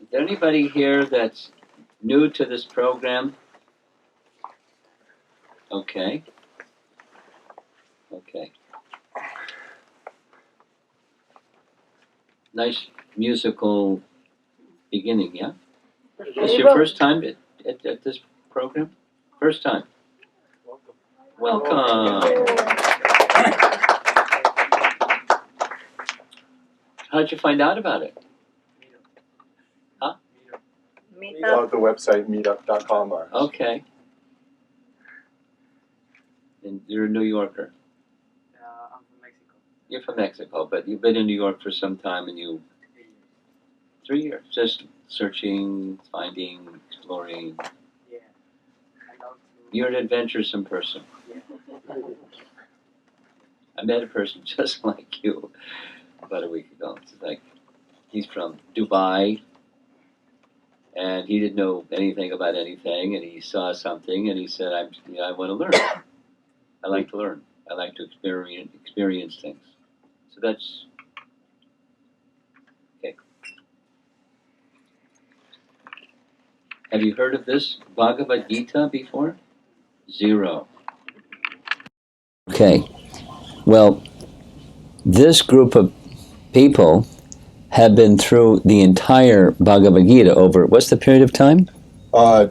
Is there anybody here that's new to this program? Okay. Okay. Nice musical beginning, yeah? This your first time at this program? First time? Welcome. How'd you find out about it? Huh? The website meetup.com. Okay. And you're a New Yorker? I'm from Mexico. You're from Mexico, but you've been in New York for some time and you... 3 years. Just searching, finding, exploring. Yeah. I love to... You're an adventuresome person. Yeah. I met a person just like you about a week ago. It's like, he's from Dubai, and he didn't know anything about anything, and he saw something, and he said, I want to learn. I like to learn. I like to experience things. So that's... Okay. Have you heard of this Bhagavad-gita before? 0. Okay. Well, this group of people have been through the entire Bhagavad-gita over, what's the period of time?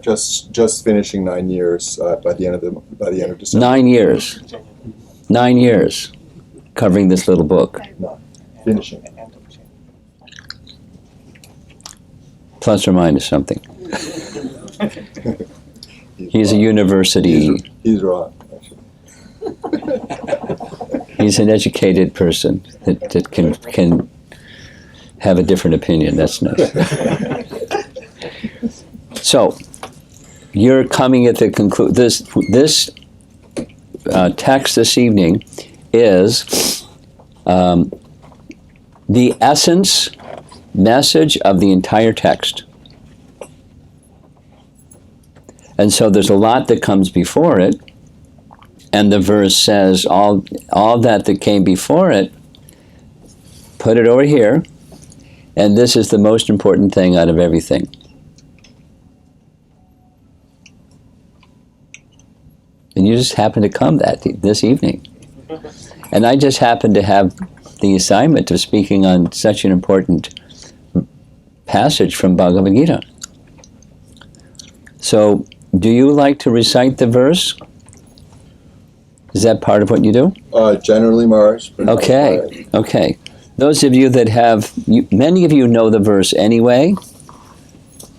Just finishing 9 years by the end of December. 9 years. 9 years covering this little book. No, finishing. Plus or minus something. He's a university. He's right. He's an educated person that can have a different opinion. That's nice. So, you're coming at the conclusion. This text this evening is the essence message of the entire text. And so there's a lot that comes before it, and the verse says all that came before it, put it over here, and this is the most important thing out of everything. And you just happen to come this evening. And I just happen to have the assignment of speaking on such an important passage from Bhagavad-gita. So, do you like to recite the verse? Is that part of what you do? Generally, Mars. Okay. Those of you that have, many of you know the verse anyway,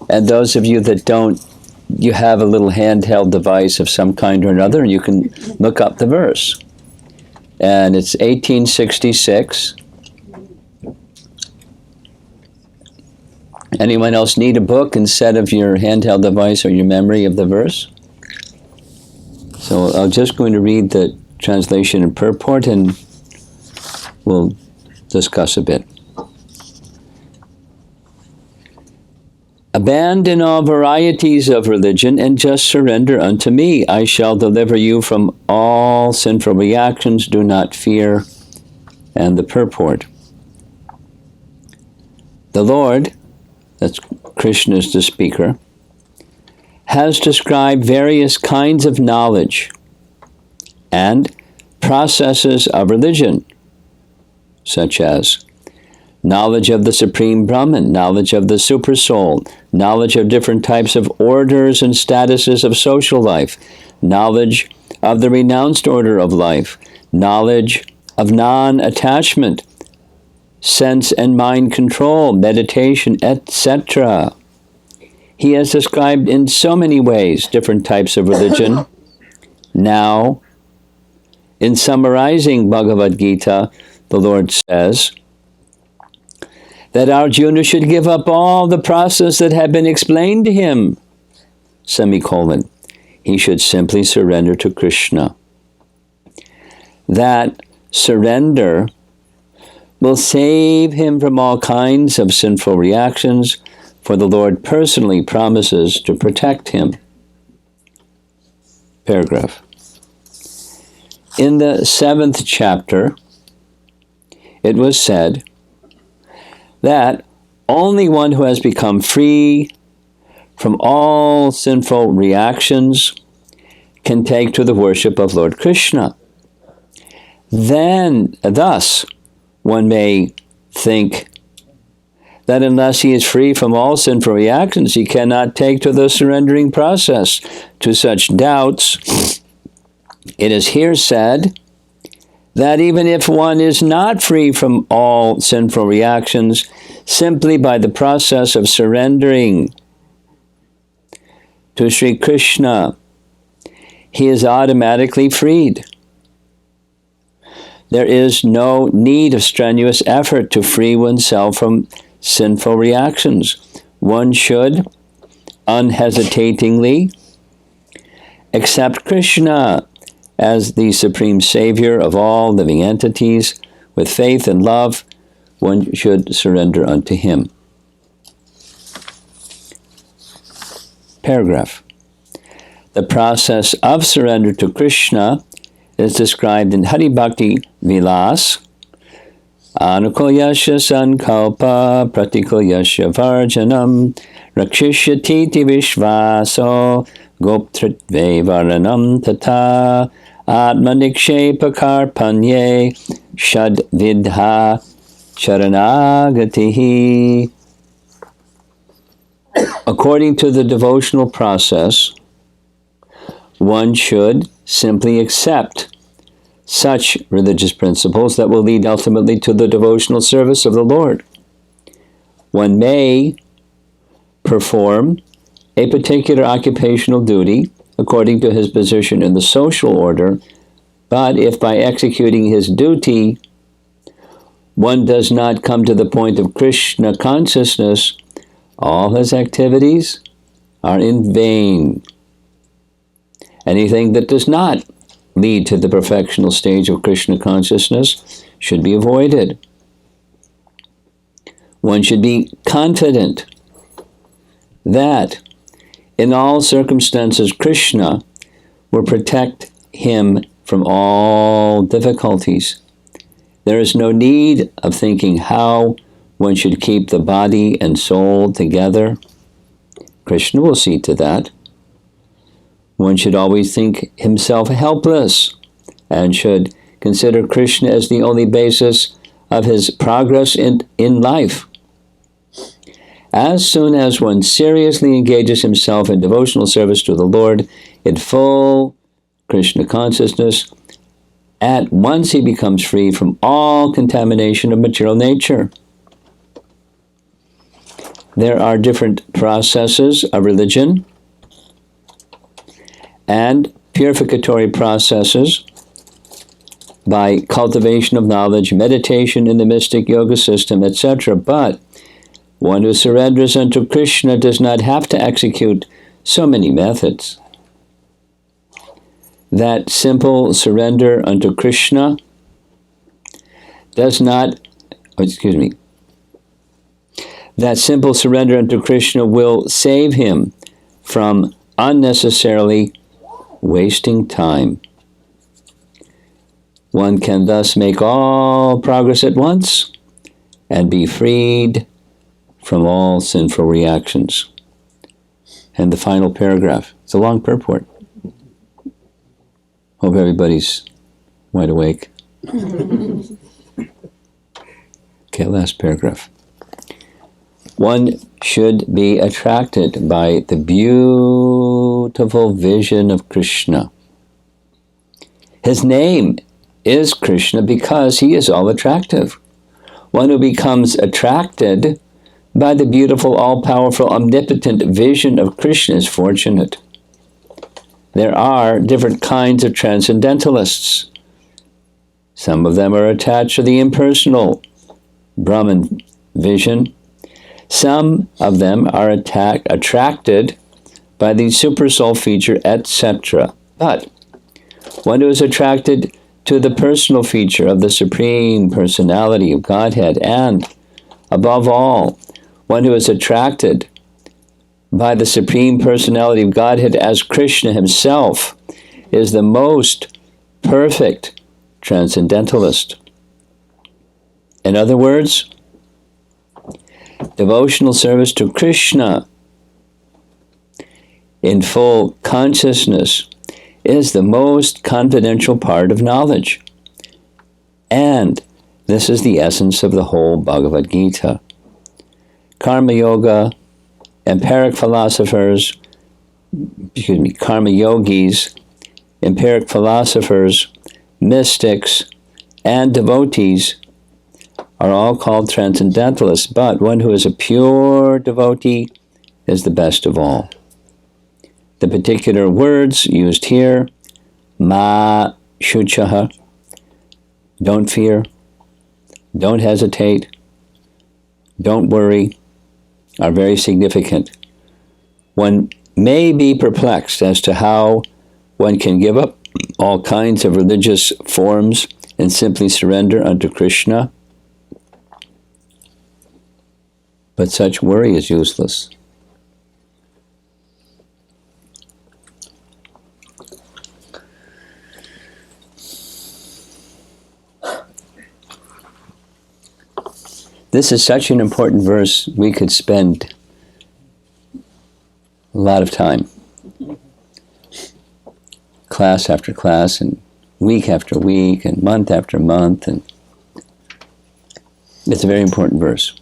and those of you that don't, you have a little handheld device of some kind or another, and you can look up the verse. And it's 1866. Anyone else need a book instead of your handheld device or your memory of the verse? So I'm just going to read the translation and purport, and we'll discuss a bit. Abandon all varieties of religion and just surrender unto me. I shall deliver you from all sinful reactions. Do not fear. And the purport. The Lord, that's Krishna is the speaker, has described various kinds of knowledge and processes of religion, such as knowledge of the Supreme Brahman, knowledge of the Supersoul, knowledge of different types of orders and statuses of social life, knowledge of the renounced order of life, knowledge of non-attachment, sense and mind control, meditation, etc. He has described in so many ways different types of religion. Now, in summarizing Bhagavad-gita, the Lord says that Arjuna should give up all the process that had been explained to him, semicolon. He should simply surrender to Krishna. That surrender will save him from all kinds of sinful reactions, for the Lord personally promises to protect him. Paragraph. In the 7th chapter, it was said that only one who has become free from all sinful reactions can take to the worship of Lord Krishna. Thus, one may think that unless he is free from all sinful reactions, he cannot take to the surrendering process. To such doubts, it is here said that even if one is not free from all sinful reactions, simply by the process of surrendering to Sri Krishna, he is automatically freed. There is no need of strenuous effort to free oneself from sinful reactions. One should unhesitatingly accept Krishna as the supreme savior of all living entities. With faith and love, one should surrender unto him. Paragraph. The process of surrender to Krishna is described in Hari Bhakti Vilas. Anukulyasya sankalpa pratikulyasya varjanam rakshishyatiti vishvaso goptritve varanam tata atmanikshepa karpanye shad vidha sharanagatihi. According to the devotional process, one should simply accept such religious principles that will lead ultimately to the devotional service of the Lord. One may perform a particular occupational duty according to his position in the social order, but if by executing his duty one does not come to the point of Krishna consciousness, all his activities are in vain. Anything that does not lead to the perfectional stage of Krishna consciousness should be avoided. One should be confident that in all circumstances Krishna will protect him from all difficulties. There is no need of thinking how one should keep the body and soul together. Krishna will see to that. One should always think himself helpless and should consider Krishna as the only basis of his progress in life. As soon as one seriously engages himself in devotional service to the Lord in full Krishna consciousness, at once he becomes free from all contamination of material nature. There are different processes of religion and purificatory processes by cultivation of knowledge, meditation in the mystic yoga system, etc. But one who surrenders unto Krishna does not have to execute so many methods. That simple surrender unto Krishna that simple surrender unto Krishna will save him from unnecessarily wasting time. One can thus make all progress at once and be freed from all sinful reactions. And the final paragraph. It's a long purport. Hope everybody's wide awake. Okay, last paragraph. One should be attracted by the beautiful vision of Krishna. His name is Krishna because he is all attractive. One who becomes attracted by the beautiful, all-powerful, omnipotent vision of Krishna is fortunate. There are different kinds of transcendentalists. Some of them are attached to the impersonal Brahman vision. Some of them are attracted by the supersoul feature, etc. But one who is attracted to the personal feature of the Supreme Personality of Godhead, and, above all, one who is attracted by the Supreme Personality of Godhead as Krishna himself, is the most perfect transcendentalist. In other words, Devotional service to Krishna in full consciousness is the most confidential part of knowledge. And this is the essence of the whole Bhagavad-gita. Karma Yoga, empiric philosophers, Karma Yogis, empiric philosophers, mystics, and devotees are all called transcendentalists, but one who is a pure devotee is the best of all. The particular words used here, ma shuchaha, don't fear, don't hesitate, don't worry, are very significant. One may be perplexed as to how one can give up all kinds of religious forms and simply surrender unto Krishna, but such worry is useless. This is such an important verse, we could spend a lot of time. Class after class, and week after week, and month after month, and it's a very important verse.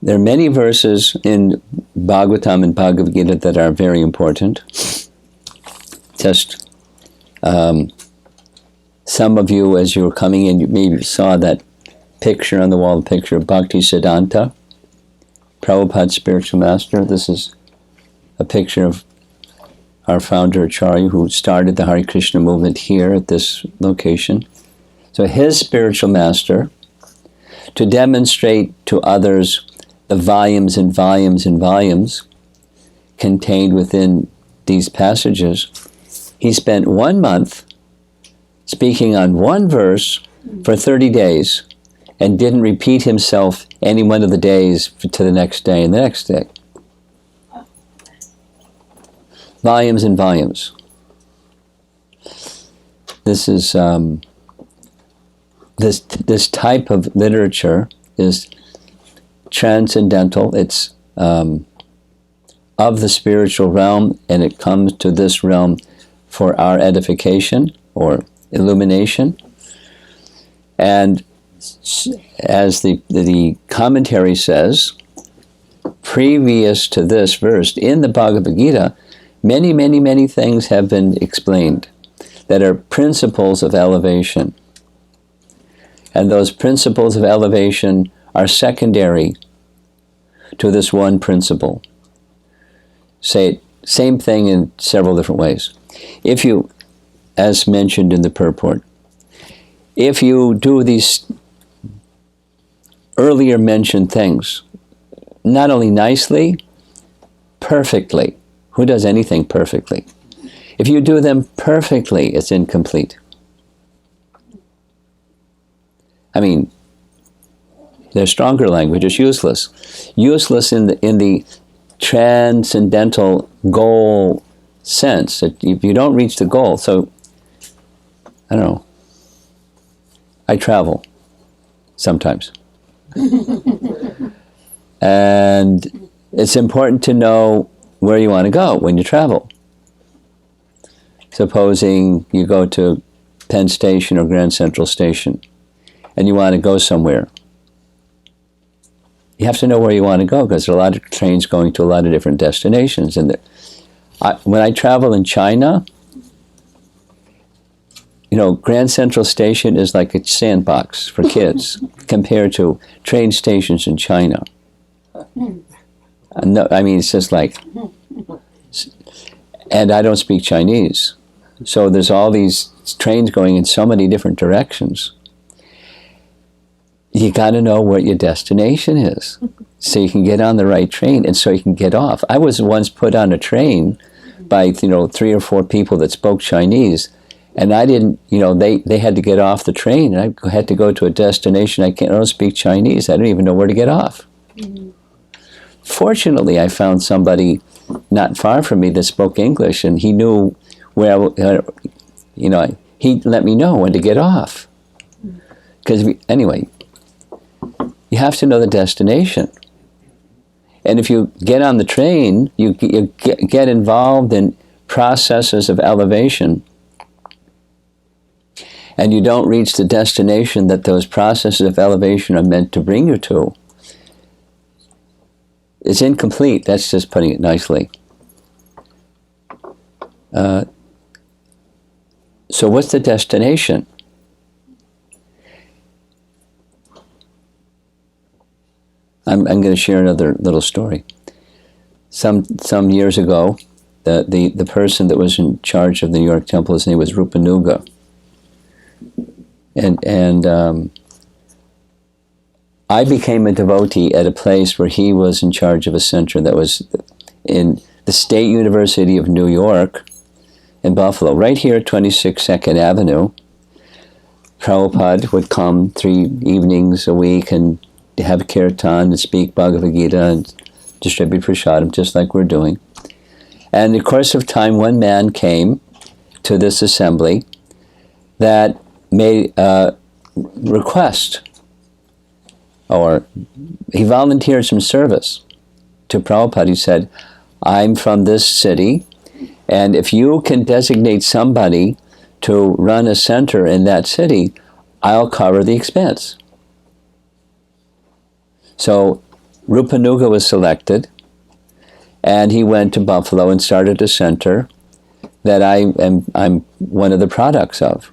There are many verses in Bhagavatam and Bhagavad-gita that are very important. Just some of you, as you were coming in, you maybe saw that picture on the wall, the picture of Bhakti Siddhanta, Prabhupada's spiritual master. This is a picture of our founder Acharya, who started the Hare Krishna movement here at this location. So his spiritual master, to demonstrate to others the volumes and volumes and volumes contained within these passages, he spent 1 month speaking on one verse for 30 days and didn't repeat himself any one of the days to the next day and the next day. Volumes and volumes. This is this type of literature is transcendental. It's of the spiritual realm, and it comes to this realm for our edification or illumination. And as the commentary says, previous to this verse, in the Bhagavad-gita, many, many, many things have been explained that are principles of elevation. And those principles of elevation are secondary to this one principle. Say same thing in several different ways. If you, as mentioned in the purport, if you do these earlier mentioned things, not only nicely, perfectly. Who does anything perfectly? If you do them perfectly, it's incomplete. I mean, there's stronger language, it's useless. Useless in the transcendental goal sense. That if you don't reach the goal, so, I don't know, I travel sometimes. And it's important to know where you want to go when you travel. Supposing you go to Penn Station or Grand Central Station and you want to go somewhere. You have to know where you want to go because there are a lot of trains going to a lot of different destinations. And when I travel in China, you know, Grand Central Station is like a sandbox for kids compared to train stations in China. No, I mean, it's just like, and I don't speak Chinese. So there's all these trains going in so many different directions. You got to know what your destination is so you can get on the right train and so you can get off. I was once put on a train by, 3 or 4 people that spoke Chinese, and I didn't, they had to get off the train, and I had to go to a destination. I don't speak Chinese. I don't even know where to get off. Mm-hmm. Fortunately, I found somebody not far from me that spoke English, and he knew where, he let me know when to get off. Because anyway, you have to know the destination. And if you get on the train, you get involved in processes of elevation, and you don't reach the destination that those processes of elevation are meant to bring you to, it's incomplete. That's just putting it nicely. So what's the destination? I'm going to share another little story. Some years ago, the person that was in charge of the New York temple, his name was Rupanuga. And I became a devotee at a place where he was in charge of a center that was in the State University of New York in Buffalo, right here at 26 2nd Avenue. Prabhupada would come 3 evenings a week and have kirtan and speak Bhagavad-gita and distribute prasadam, just like we're doing. And in the course of time, one man came to this assembly that made a request, or he volunteered some service to Prabhupada. He said, I'm from this city, and if you can designate somebody to run a center in that city, I'll cover the expense. So Rupanuga was selected, and he went to Buffalo and started a center that I'm one of the products of.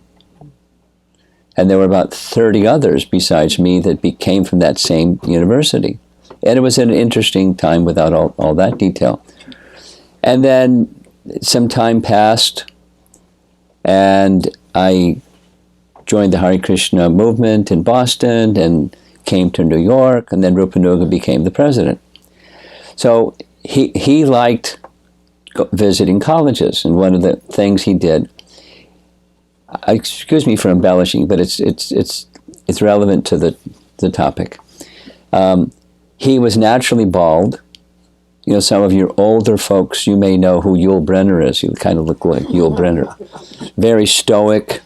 And there were about 30 others besides me that came from that same university. And it was an interesting time without all that detail. And then some time passed, and I joined the Hare Krishna movement in Boston and came to New York, and then Rupanuga became the president. So he liked visiting colleges, and one of the things he did, excuse me for embellishing, but it's relevant to the topic. He was naturally bald. You know, some of your older folks, you may know who Yul Brynner is. You kind of look like Yul Brynner. Very stoic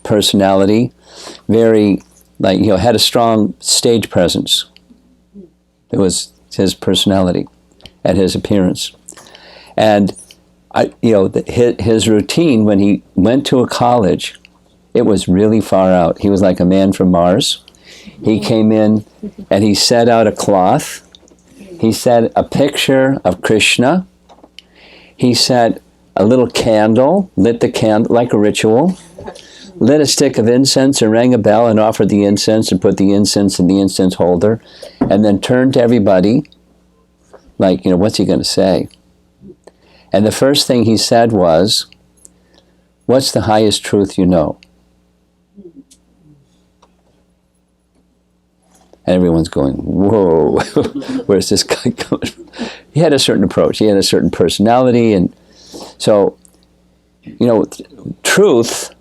personality, very, had a strong stage presence. It was his personality and his appearance. And his routine when he went to a college, it was really far out. He was like a man from Mars. He came in and he set out a cloth. He set a picture of Krishna. He set a little candle, lit the candle like a ritual, lit a stick of incense and rang a bell and offered the incense and put the incense in the incense holder, and then turned to everybody like, what's he going to say? And the first thing he said was, what's the highest truth you know? And everyone's going, whoa, where's this guy coming from? He had a certain approach. He had a certain personality. And so, truth,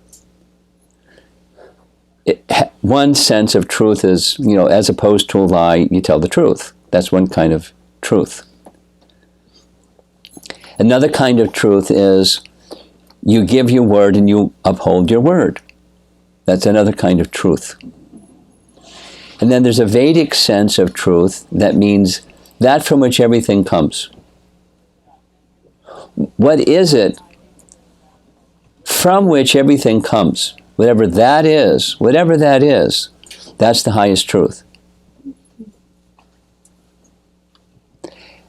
one sense of truth is, as opposed to a lie, you tell the truth. That's one kind of truth. Another kind of truth is you give your word and you uphold your word. That's another kind of truth. And then there's a Vedic sense of truth that means that from which everything comes. What is it from which everything comes? Whatever that is, that's the highest truth.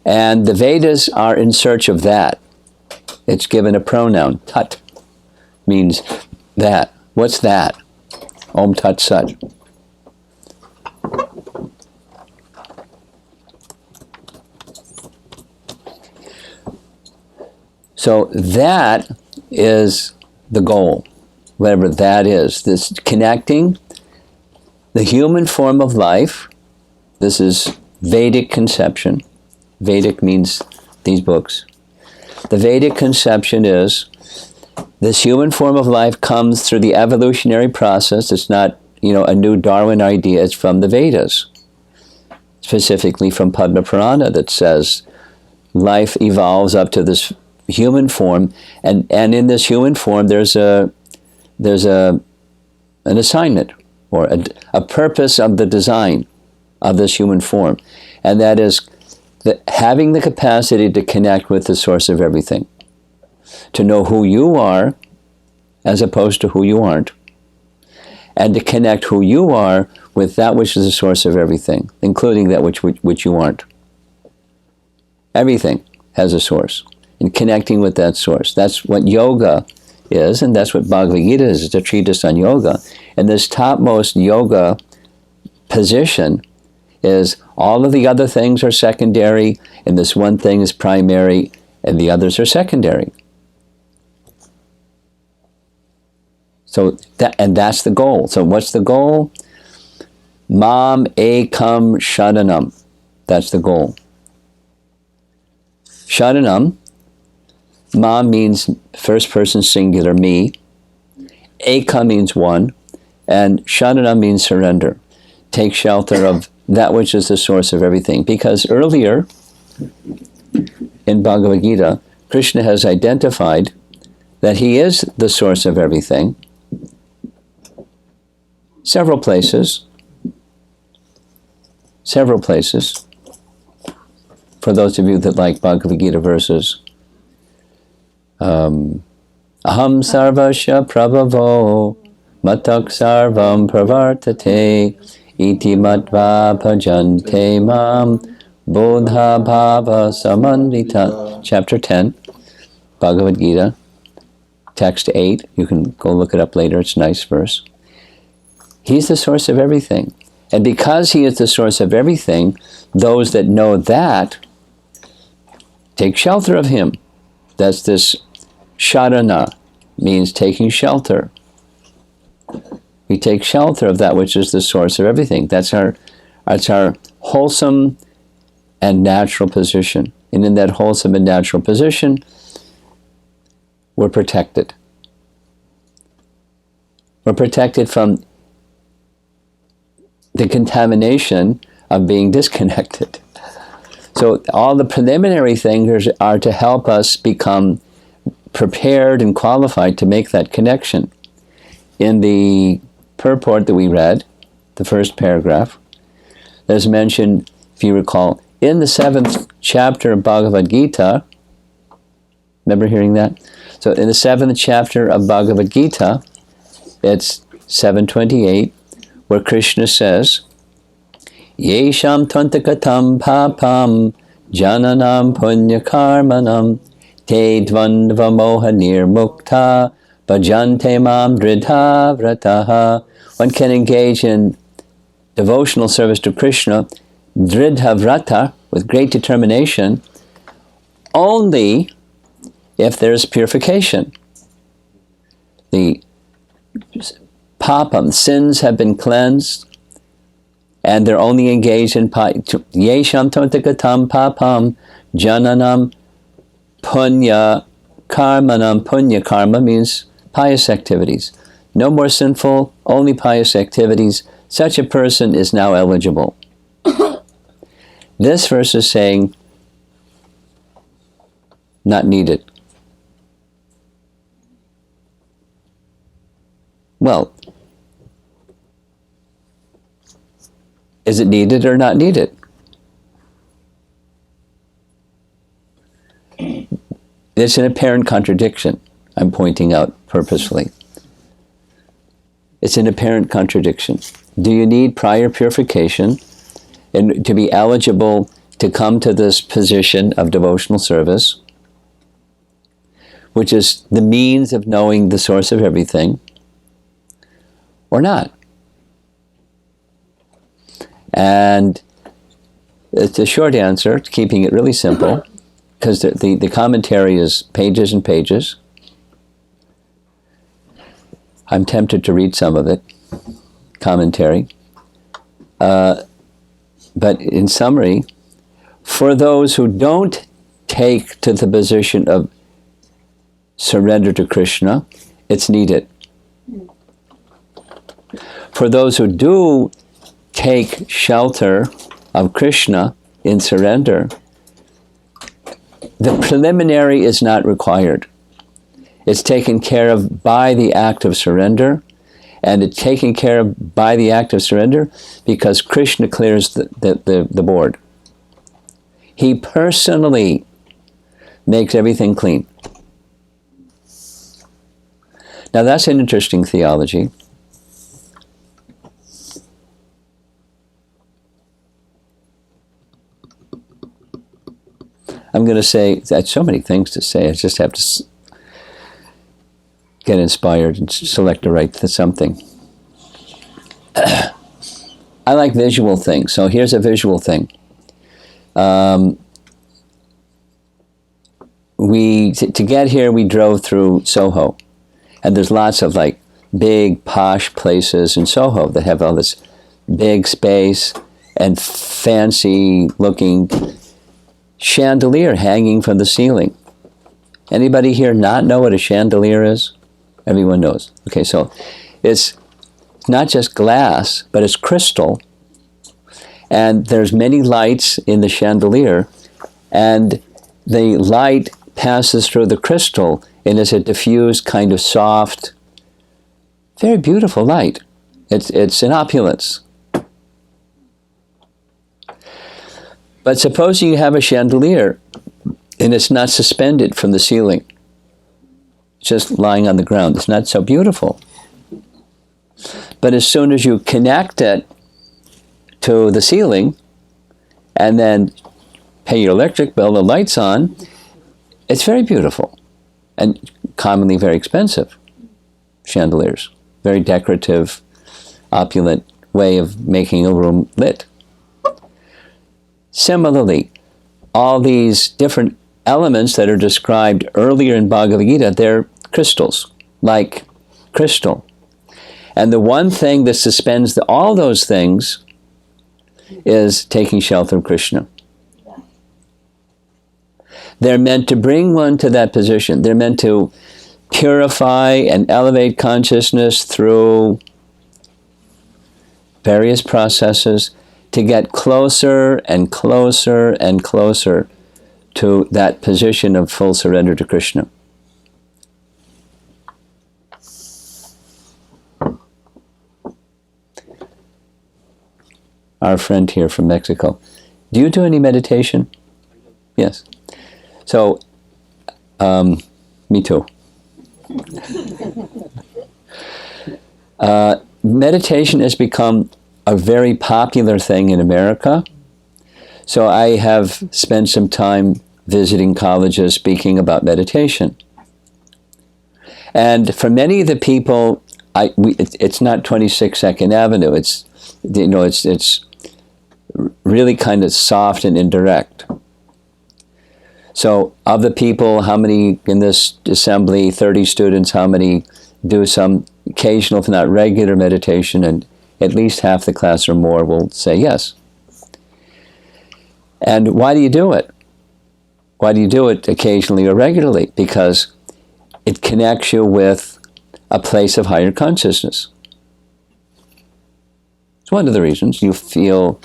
And the Vedas are in search of that. It's given a pronoun, tat, means that. What's that? Om Tat Sat. So that is the goal, whatever that is. This connecting the human form of life. This is Vedic conception. Vedic means these books. The Vedic conception is this human form of life comes through the evolutionary process. It's not, a new Darwin idea. It's from the Vedas, specifically from Padma Purana, that says life evolves up to this human form, and in this human form there's an assignment or a purpose of the design of this human form. And that is having the capacity to connect with the source of everything. To know who you are as opposed to who you aren't. And to connect who you are with that which is the source of everything, including that which you aren't. Everything has a source. And connecting with that source. That's what yoga is, and that's what Bhagavad-gita is. It's a treatise on yoga. And this topmost yoga position is all of the other things are secondary, and this one thing is primary, and the others are secondary. So that's the goal. So what's the goal? Mam ekam sharanam. That's the goal. Sharanam. Mam means first person singular, me. Eka means one. And sharanam means surrender. Take shelter of that which is the source of everything. Because earlier in Bhagavad-gita, Krishna has identified that he is the source of everything. Several places. For those of you that like Bhagavad-gita verses. Aham sarvasya prabhavo matak sarvam pravartate iti matva bhajante mam bodha bhava samandita. Chapter 10, Bhagavad-gita, text 8. You can go look it up later. It's a nice verse. He's the source of everything. And because he is the source of everything, those that know that take shelter of him. That's this sharana, means taking shelter. We take shelter of that which is the source of everything. That's our wholesome and natural position. And in that wholesome and natural position, we're protected. We're protected from the contamination of being disconnected. So all the preliminary things are to help us become prepared and qualified to make that connection. In the purport that we read, the first paragraph, there's mentioned, if you recall, in the 7th chapter of Bhagavad-gita, remember hearing that? So in the 7th chapter of Bhagavad-gita, it's 728, where Krishna says, Yesham twantakatam papam jananam punya karmanam te dvandva moha nirmukta bhajante mam dridha vrataha. One can engage in devotional service to Krishna, dridha vrata, with great determination, only if there's purification. The papam, sins have been cleansed, and they're only engaged in yesham tantakatam papam jananam punya karmanam. Punya karma means pious activities. No more sinful, only pious activities. Such a person is now eligible. This verse is saying, not needed. Well, is it needed or not needed? It's an apparent contradiction, I'm pointing out purposefully. It's an apparent contradiction. Do you need prior purification and to be eligible to come to this position of devotional service, which is the means of knowing the source of everything, or not? And it's a short answer, keeping it really simple, because the commentary is pages and pages. I'm tempted to read some of it, commentary. But in summary, for those who don't take to the position of surrender to Krishna, it's needed. For those who do take shelter of Krishna in surrender, the preliminary is not required. It's taken care of by the act of surrender, and it's taken care of by the act of surrender because Krishna clears the board. He personally makes everything clean. Now that's an interesting theology. I'm going to say, there's so many things to say, I just have to get inspired and select the right something. I like visual things, so here's a visual thing. To get here, we drove through Soho, and there's lots of like big posh places in Soho that have all this big space and fancy looking chandelier hanging from the ceiling. Anybody here not know what a chandelier is? Everyone knows. Okay, so it's not just glass, but it's crystal, and there's many lights in the chandelier, and the light passes through the crystal and is a diffused kind of soft, very beautiful light. It's an opulence. But supposing you have a chandelier and it's not suspended from the ceiling, just lying on the ground, it's not so beautiful. But as soon as you connect it to the ceiling and then pay your electric bill, the lights on, it's very beautiful and commonly very expensive. Chandeliers, very decorative, opulent way of making a room lit. Similarly, all these different elements that are described earlier in Bhagavad-gita, they're crystals, like crystal. And the one thing that suspends all those things is taking shelter of Krishna. They're meant to bring one to that position. They're meant to purify and elevate consciousness through various processes to get closer and closer and closer to that position of full surrender to Krishna. Our friend here from Mexico. Do you do any meditation? Yes. So, me too. Meditation has become a very popular thing in America. So I have spent some time visiting colleges speaking about meditation. And for many of the people, it's not 26th Avenue. It's really kind of soft and indirect. So of the people, how many in this assembly, 30 students, how many do some occasional, if not regular meditation, and at least half the class or more will say yes. And why do you do it? Why do you do it occasionally or regularly? Because it connects you with a place of higher consciousness. It's one of the reasons you feel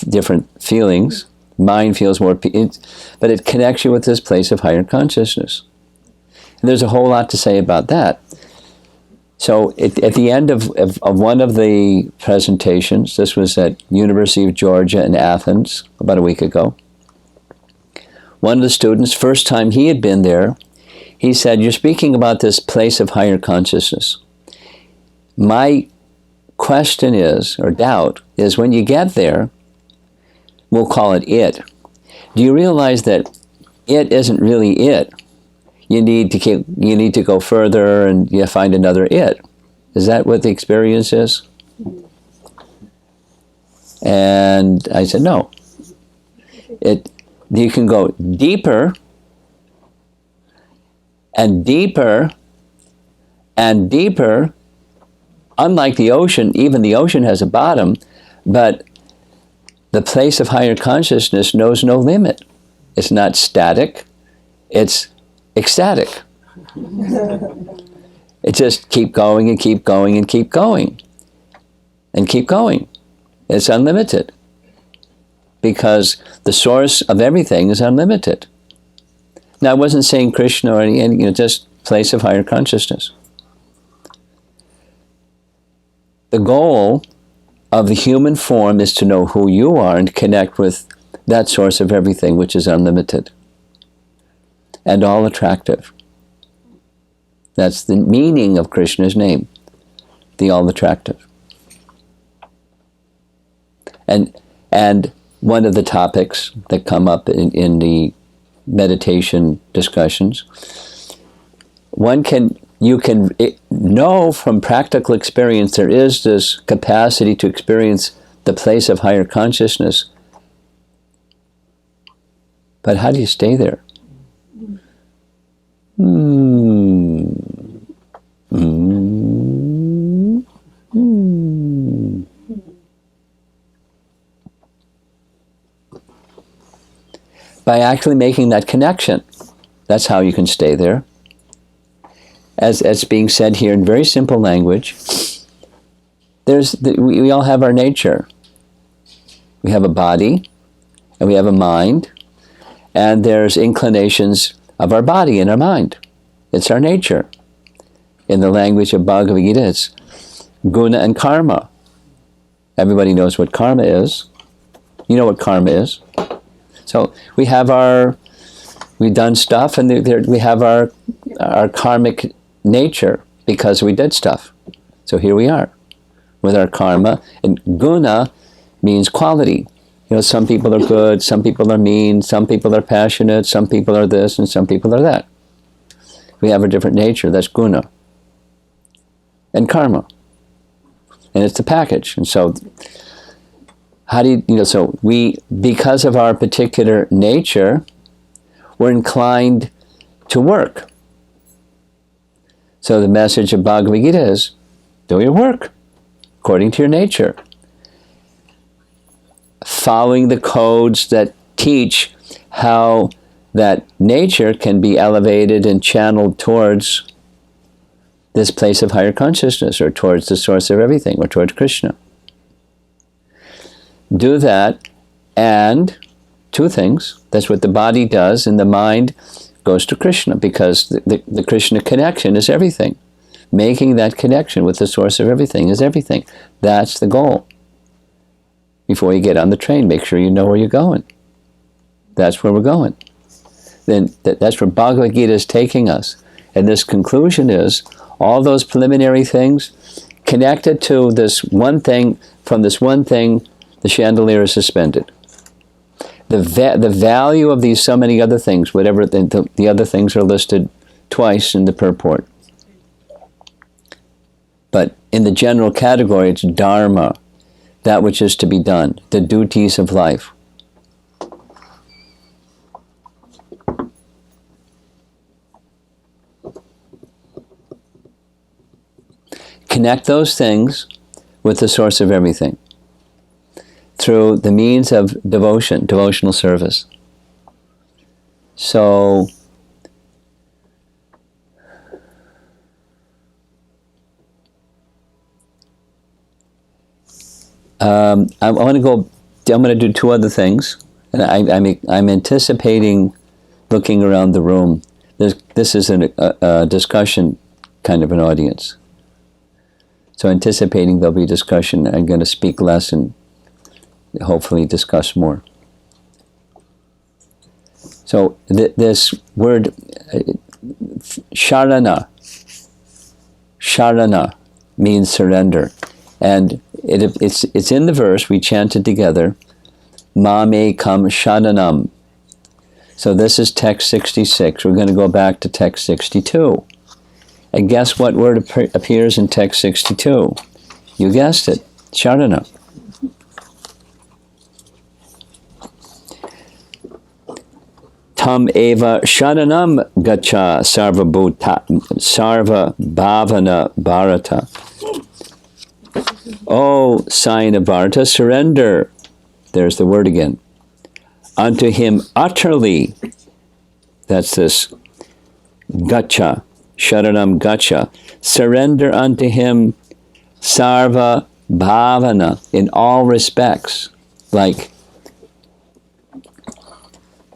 different feelings. Mind feels more, but it connects you with this place of higher consciousness. And there's a whole lot to say about that. So at the end of one of the presentations, this was at University of Georgia in Athens about a week ago, one of the students, first time he had been there, he said, "You're speaking about this place of higher consciousness. My question is, or doubt, is when you get there, we'll call it it. Do you realize that it isn't really it? You need to go further and you find another it. Is that what the experience is?" And I said, no. You can go deeper and deeper and deeper. Unlike the ocean, even the ocean has a bottom, but the place of higher consciousness knows no limit. It's not static, it's ecstatic. It just keep going and keep going and keep going and keep going. It's unlimited because the source of everything is unlimited. Now, I wasn't saying Krishna or any just place of higher consciousness. the goal of the human form is to know who you are and connect with that source of everything, which is unlimited and all attractive. That's the meaning of Krishna's name, the all attractive. And one of the topics that come up in the meditation discussions, you can know from practical experience there is this capacity to experience the place of higher consciousness. But how do you stay there? By actually making that connection. That's how you can stay there. As being said here in very simple language, we all have our nature. We have a body, and we have a mind, and there's inclinations of our body and our mind. It's our nature. In the language of Bhagavad-gita, it's guna and karma. Everybody knows what karma is. You know what karma is. So we've done stuff, and we have our karmic nature because we did stuff. So here we are with our karma. And guna means quality. You know, some people are good, some people are mean, some people are passionate, some people are this, and some people are that. We have a different nature. That's guna. And karma. And it's the package. And so how do so because of our particular nature, we're inclined to work. So the message of Bhagavad-gita is, do your work according to your nature. Following the codes that teach how that nature can be elevated and channeled towards this place of higher consciousness, or towards the source of everything, or towards Krishna. Do that, and two things. That's what the body does, and the mind goes to Krishna, because the Krishna connection is everything. Making that connection with the source of everything is everything. That's the goal. Before you get on the train, make sure you know where you're going. That's where we're going. Then that's where Bhagavad-gita is taking us. And this conclusion is, all those preliminary things connected to this one thing, from this one thing, the chandelier is suspended. The value of these so many other things, whatever the other things are listed twice in the purport. But in the general category, it's dharma, that which is to be done, the duties of life. Connect those things with the source of everything through the means of devotion, devotional service. So, I'm going to do two other things, and I'm anticipating looking around the room. This is a discussion kind of an audience. So anticipating there'll be discussion, I'm going to speak less and hopefully discuss more. So this word, sharana means surrender. And it's in the verse, we chanted together, Mame kam sharanam. So this is text 66. We're going to go back to text 62. And guess what word appears in text 62? You guessed it, sharana. Tam eva sharanam gacha sarva bhavana bharata. Oh, sign of Bharata, surrender. There's the word again. Unto him utterly. That's this gacha. Sharanam gacha. Surrender unto him sarva bhavana in all respects. Like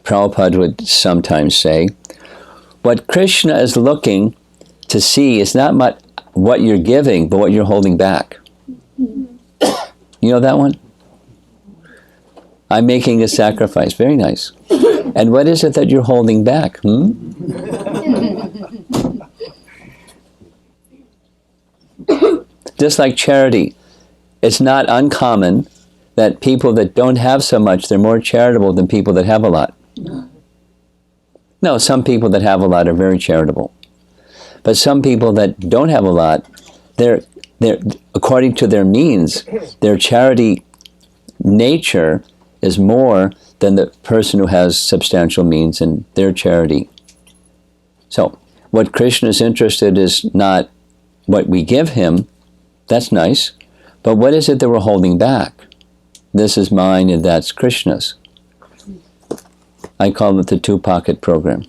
Prabhupada would sometimes say, what Krishna is looking to see is not what you're giving, but what you're holding back. You know that one? I'm making a sacrifice. Very nice. And what is it that you're holding back? Just like charity, it's not uncommon that people that don't have so much, they're more charitable than people that have a lot. No, some people that have a lot are very charitable. But some people that don't have a lot, they're according to their means, their charity nature is more than the person who has substantial means in their charity. So, what Krishna is interested is not what we give him, that's nice, but what is it that we're holding back? This is mine and that's Krishna's. I call it the two-pocket program.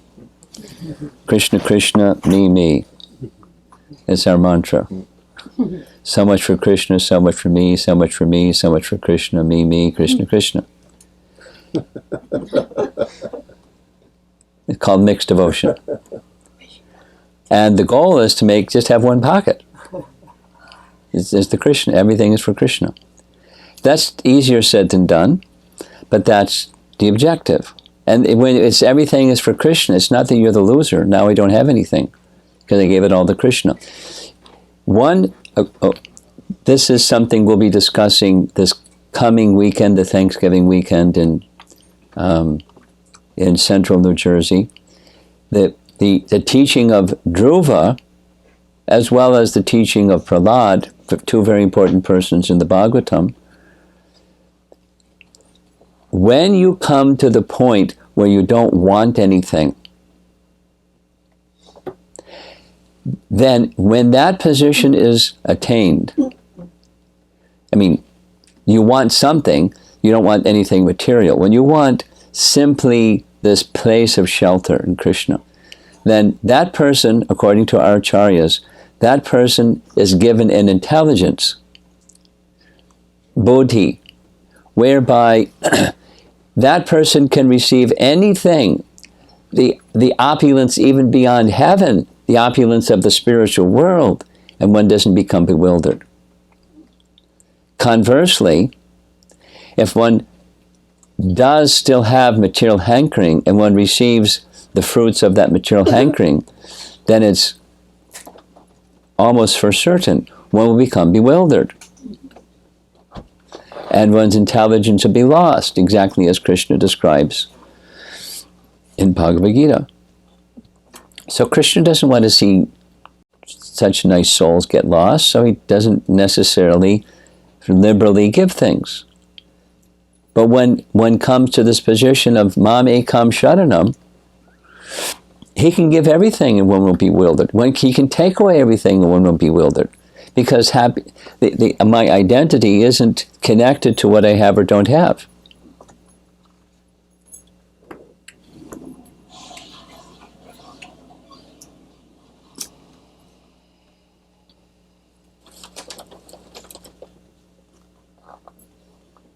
Krishna, Krishna, me, me. It's our mantra. So much for Krishna, so much for me, so much for me, so much for Krishna, me, me, Krishna, Krishna. It's called mixed devotion. And the goal is to just have one pocket. It's the Krishna. Everything is for Krishna. That's easier said than done, but that's the objective. And when it's everything is for Krishna, it's not that you're the loser. Now I don't have anything because I gave it all to Krishna. This is something we'll be discussing this coming weekend, the Thanksgiving weekend in central New Jersey. The teaching of Dhruva, as well as the teaching of Prahlad, two very important persons in the Bhagavatam. When you come to the point where you don't want anything, then when that position is attained, I mean, you want something, you don't want anything material. When you want simply this place of shelter in Krishna, then that person, according to our acharyas, that person is given an intelligence, buddhi, whereby that person can receive anything, the opulence even beyond heaven, the opulence of the spiritual world, and one doesn't become bewildered. Conversely, if one does still have material hankering and one receives the fruits of that material hankering, then it's almost for certain one will become bewildered. And one's intelligence will be lost, exactly as Krishna describes in Bhagavad-gita. So Krishna doesn't want to see such nice souls get lost, so he doesn't necessarily liberally give things. But when one comes to this position of mam ekam sharanam, he can give everything and one will be bewildered. He can take away everything and one will be bewildered. Because my identity isn't connected to what I have or don't have.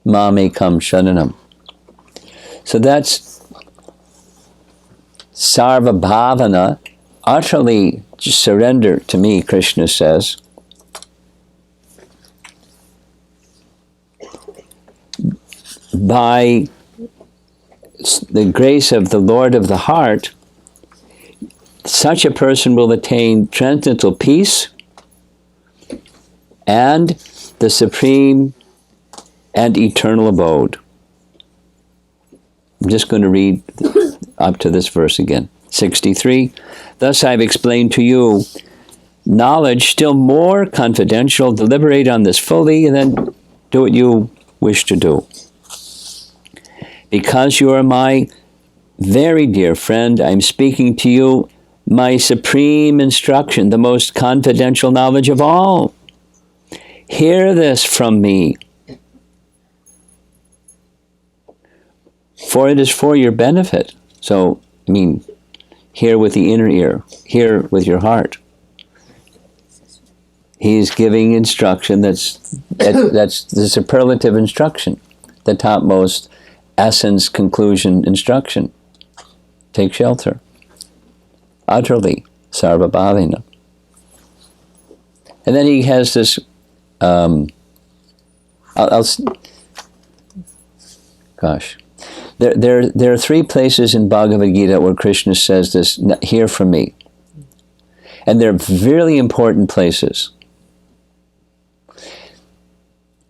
Mam ekam sharanam. So that's sarva bhavana, utterly surrender to me, Krishna says. By the grace of the Lord of the heart, such a person will attain transcendental peace and the supreme and eternal abode. I'm just going to read up to this verse again. 63. Thus I have explained to you knowledge still more confidential. Deliberate on this fully and then do what you wish to do. Because you are my very dear friend, I am speaking to you my supreme instruction, the most confidential knowledge of all. Hear this from me, for it is for your benefit. So, hear with the inner ear, hear with your heart. He's giving instruction that's the superlative instruction, the topmost essence, conclusion, instruction. Take shelter. Utterly, sarva bhavena. And then he has this Gosh. There are three places in Bhagavad-gita where Krishna says this, hear from me. And they're really important places.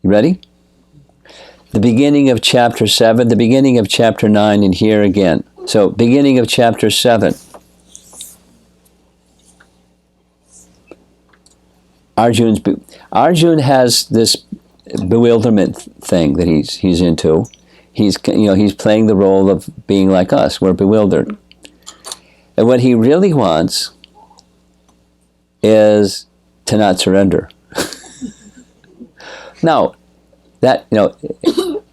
You ready? The beginning of chapter 7, the beginning of chapter 9, and here again. So, beginning of chapter 7. Arjun has this bewilderment thing that he's into. He's playing the role of being like us. We're bewildered. And what he really wants is to not surrender. Now, that,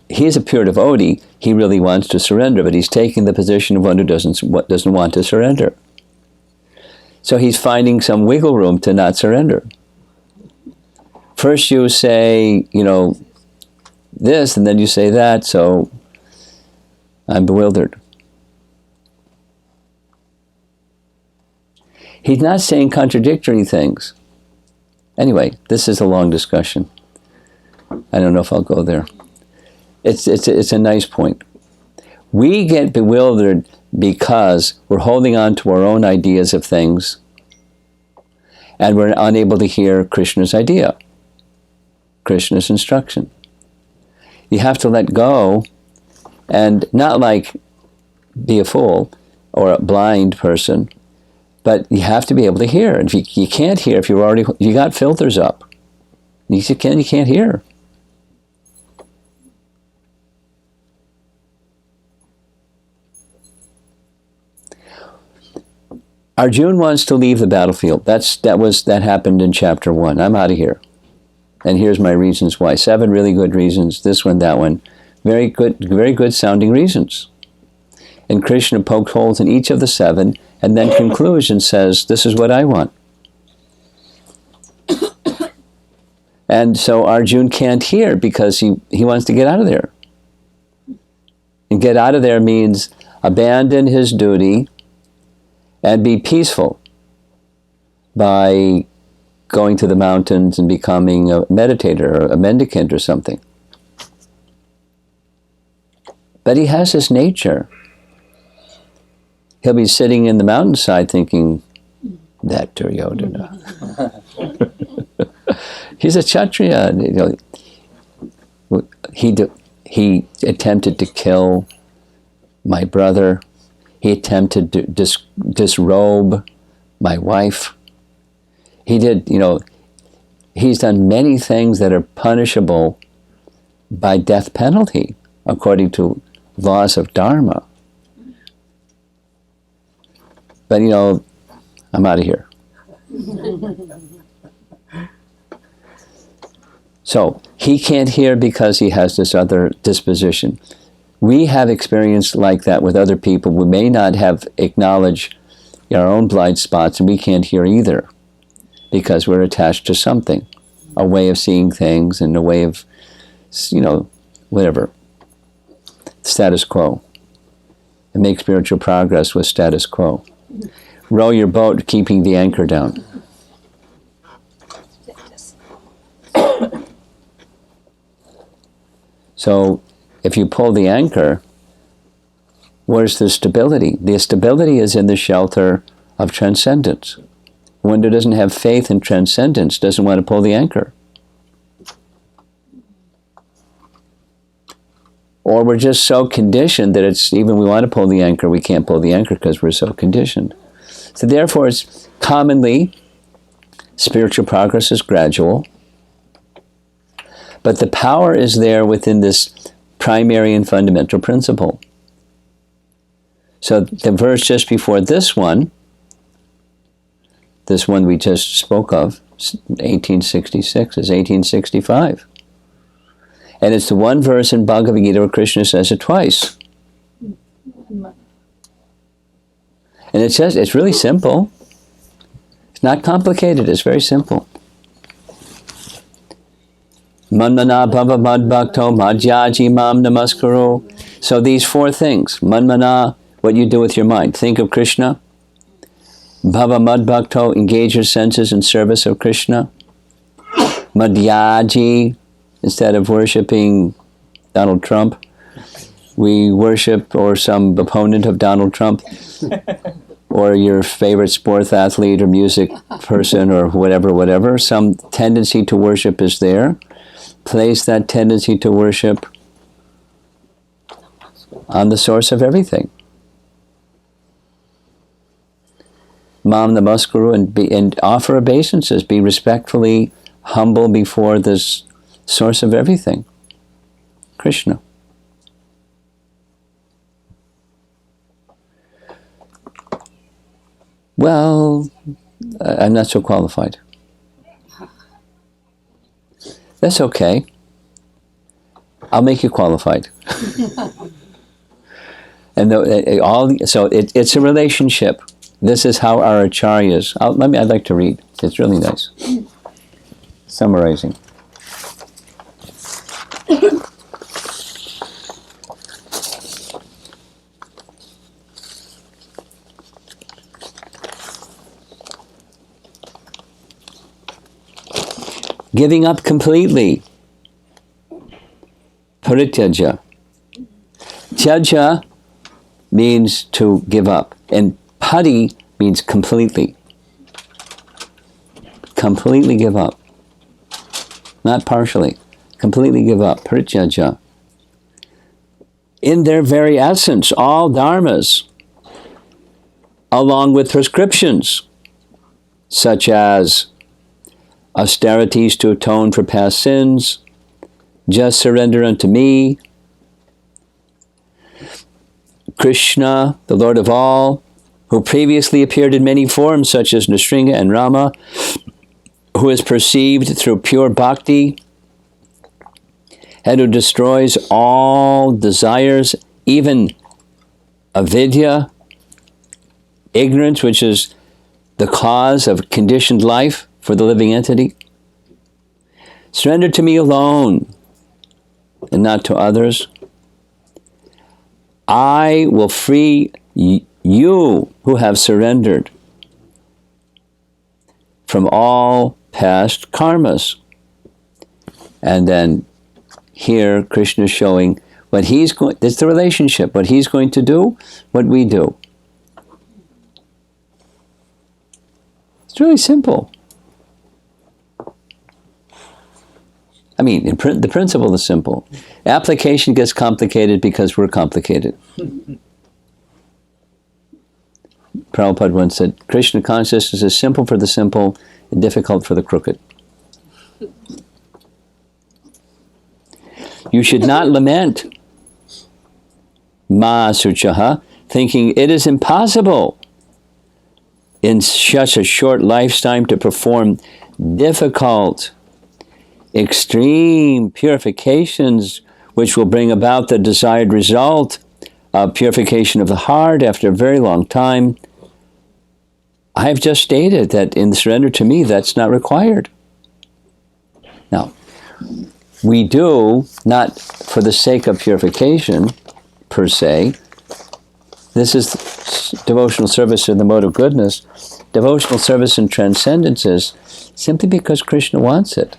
he's a pure devotee. He really wants to surrender, but he's taking the position of one who doesn't want to surrender. So he's finding some wiggle room to not surrender. First you say, this, and then you say that, so I'm bewildered. He's not saying contradictory things. Anyway, this is a long discussion. I don't know if I'll go there. It's a nice point. We get bewildered because we're holding on to our own ideas of things and we're unable to hear Krishna's idea, Krishna's instruction. You have to let go and not like be a fool or a blind person, but you have to be able to hear. And if you can't hear, if you got filters up, you can't hear. Arjuna wants to leave the battlefield. That happened in chapter 1. I'm out of here. And here's my reasons why. 7 really good reasons. This one, that one. Very good sounding reasons. And Krishna pokes holes in each of the 7 and then concludes and says, this is what I want. And so Arjuna can't hear because he wants to get out of there. And get out of there means abandon his duty and be peaceful by going to the mountains and becoming a meditator or a mendicant or something. But he has this nature. He'll be sitting in the mountainside thinking, that Duryodhana. He's a Kshatriya. He attempted to kill my brother. He attempted to disrobe my wife. He did, he's done many things that are punishable by death penalty, according to laws of Dharma. But, I'm out of here. So, he can't hear because he has this other disposition. We have experience like that with other people. We may not have acknowledged our own blind spots, and we can't hear either because we're attached to something, a way of seeing things and a way of, whatever, status quo. And make spiritual progress with status quo. Row your boat, keeping the anchor down. So, if you pull the anchor, where's the stability? The stability is in the shelter of transcendence. One who doesn't have faith in transcendence doesn't want to pull the anchor. Or we're just so conditioned that it's even we want to pull the anchor, we can't pull the anchor because we're so conditioned. So therefore, it's commonly, spiritual progress is gradual, but the power is there within this primary and fundamental principle. So the verse just before this one we just spoke of, 1866, is 1865. And it's the one verse in Bhagavad-gita where Krishna says it twice. And it says, it's really simple. It's not complicated, it's very simple. Manmana bhava madbhakto madhyaji mam namaskaro. So these 4 things. Manmana, what you do with your mind. Think of Krishna. Bhava madbhakto, engage your senses in service of Krishna. Madhyaji, instead of worshiping Donald Trump, we worship or some opponent of Donald Trump, or your favorite sports athlete or music person or whatever. Some tendency to worship is there. Place that tendency to worship on the source of everything. Mam Namaskuru, and offer obeisances. Be respectfully humble before this source of everything, Krishna. Well, I'm not so qualified. That's okay. I'll make you qualified. And it's a relationship. This is how our acharyas. I'd like to read. It's really nice. Summarizing. Giving up completely. Parityaja. Tyaja means to give up. And pari means completely. Completely give up. Not partially. Completely give up. Parityaja. In their very essence, all dharmas, along with prescriptions, such as austerities to atone for past sins, just surrender unto me, Krishna, the Lord of all, who previously appeared in many forms such as Nrsimha and Rama, who is perceived through pure bhakti, and who destroys all desires, even avidya, ignorance, which is the cause of conditioned life for the living entity. Surrender to me alone and not to others. I will free you who have surrendered from all past karmas. And then here Krishna is showing what he's going, it's the relationship, what he's going to do, what we do. It's really simple. I mean, the principle is simple. Application gets complicated because we're complicated. Prabhupada once said, Krishna consciousness is simple for the simple and difficult for the crooked. You should not lament, ma suchaha, thinking it is impossible in such a short lifetime to perform difficult, extreme purifications which will bring about the desired result of purification of the heart after a very long time. I have just stated that in surrender to me, that's not required. Now, we do, not for the sake of purification, per se. This is devotional service in the mode of goodness. Devotional service in transcendence is simply because Krishna wants it.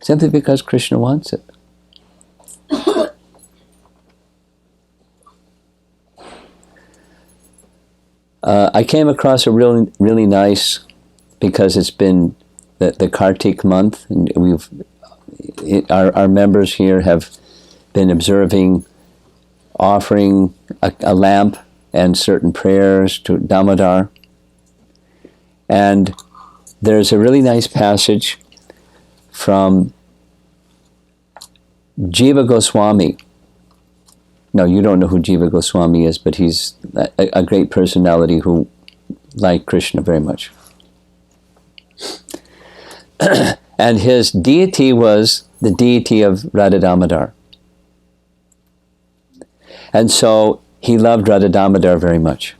Simply because Krishna wants it. I came across a really nice, because it's been the Kartik month, and our members here have been observing, offering a lamp and certain prayers to Damodar. And there's a really nice passage from Jiva Goswami. No, you don't know who Jiva Goswami is, but he's a great personality who liked Krishna very much. And his deity was the deity of Radha Damodar. And so he loved Radha Damodar very much.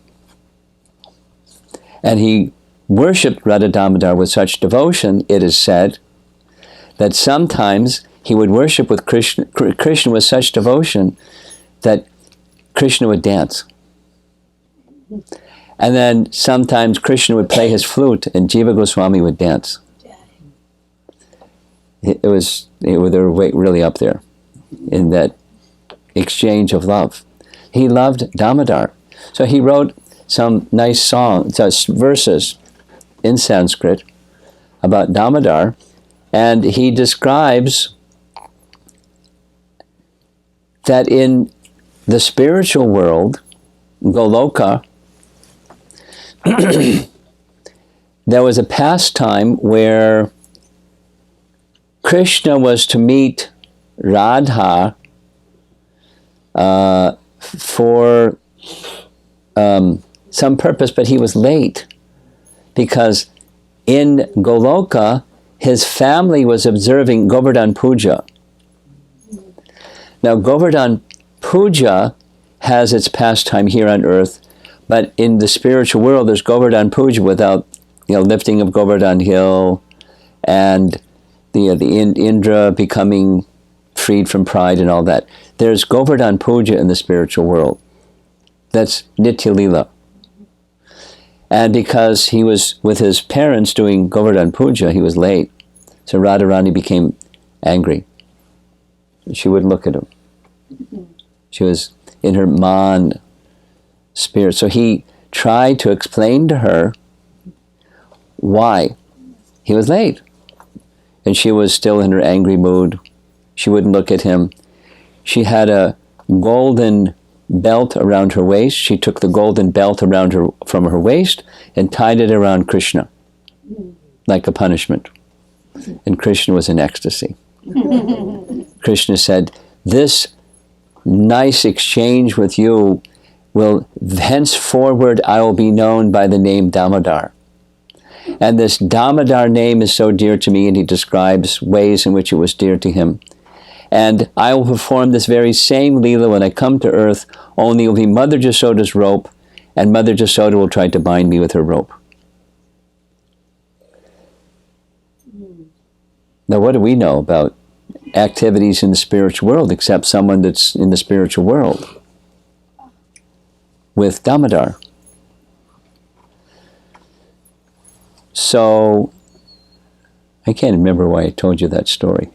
And he worshipped Radha Damodar with such devotion, it is said, that sometimes he would worship with Krishna with such devotion that Krishna would dance. And then sometimes Krishna would play his flute and Jiva Goswami would dance. They were really up there in that exchange of love. He loved Damodar. So he wrote some nice verses in Sanskrit about Damodar, and he describes that in the spiritual world, Goloka, there was a pastime where Krishna was to meet Radha for some purpose, but he was late because in Goloka, his family was observing Govardhan Puja. Now, Govardhan Puja has its pastime here on earth, but in the spiritual world, there's Govardhan Puja without, lifting of Govardhan Hill and the Indra becoming freed from pride and all that. There's Govardhan Puja in the spiritual world. That's Nitya Lila. And because he was with his parents doing Govardhan Puja, he was late. So Radharani became angry. She wouldn't look at him. She was in her man spirit. So he tried to explain to her why he was late. And she was still in her angry mood. She wouldn't look at him. She had a golden belt around her waist. She took the golden belt from her waist and tied it around Krishna, like a punishment. And Krishna was in ecstasy. Krishna said, "This nice exchange with you will, henceforward I will be known by the name Damodar. And this Damodar name is so dear to me," and he describes ways in which it was dear to him. "And I will perform this very same Leela when I come to earth, only it will be Mother Jasoda's rope, and Mother Jasoda will try to bind me with her rope." Now, what do we know about activities in the spiritual world except someone that's in the spiritual world with Damodar? So, I can't remember why I told you that story.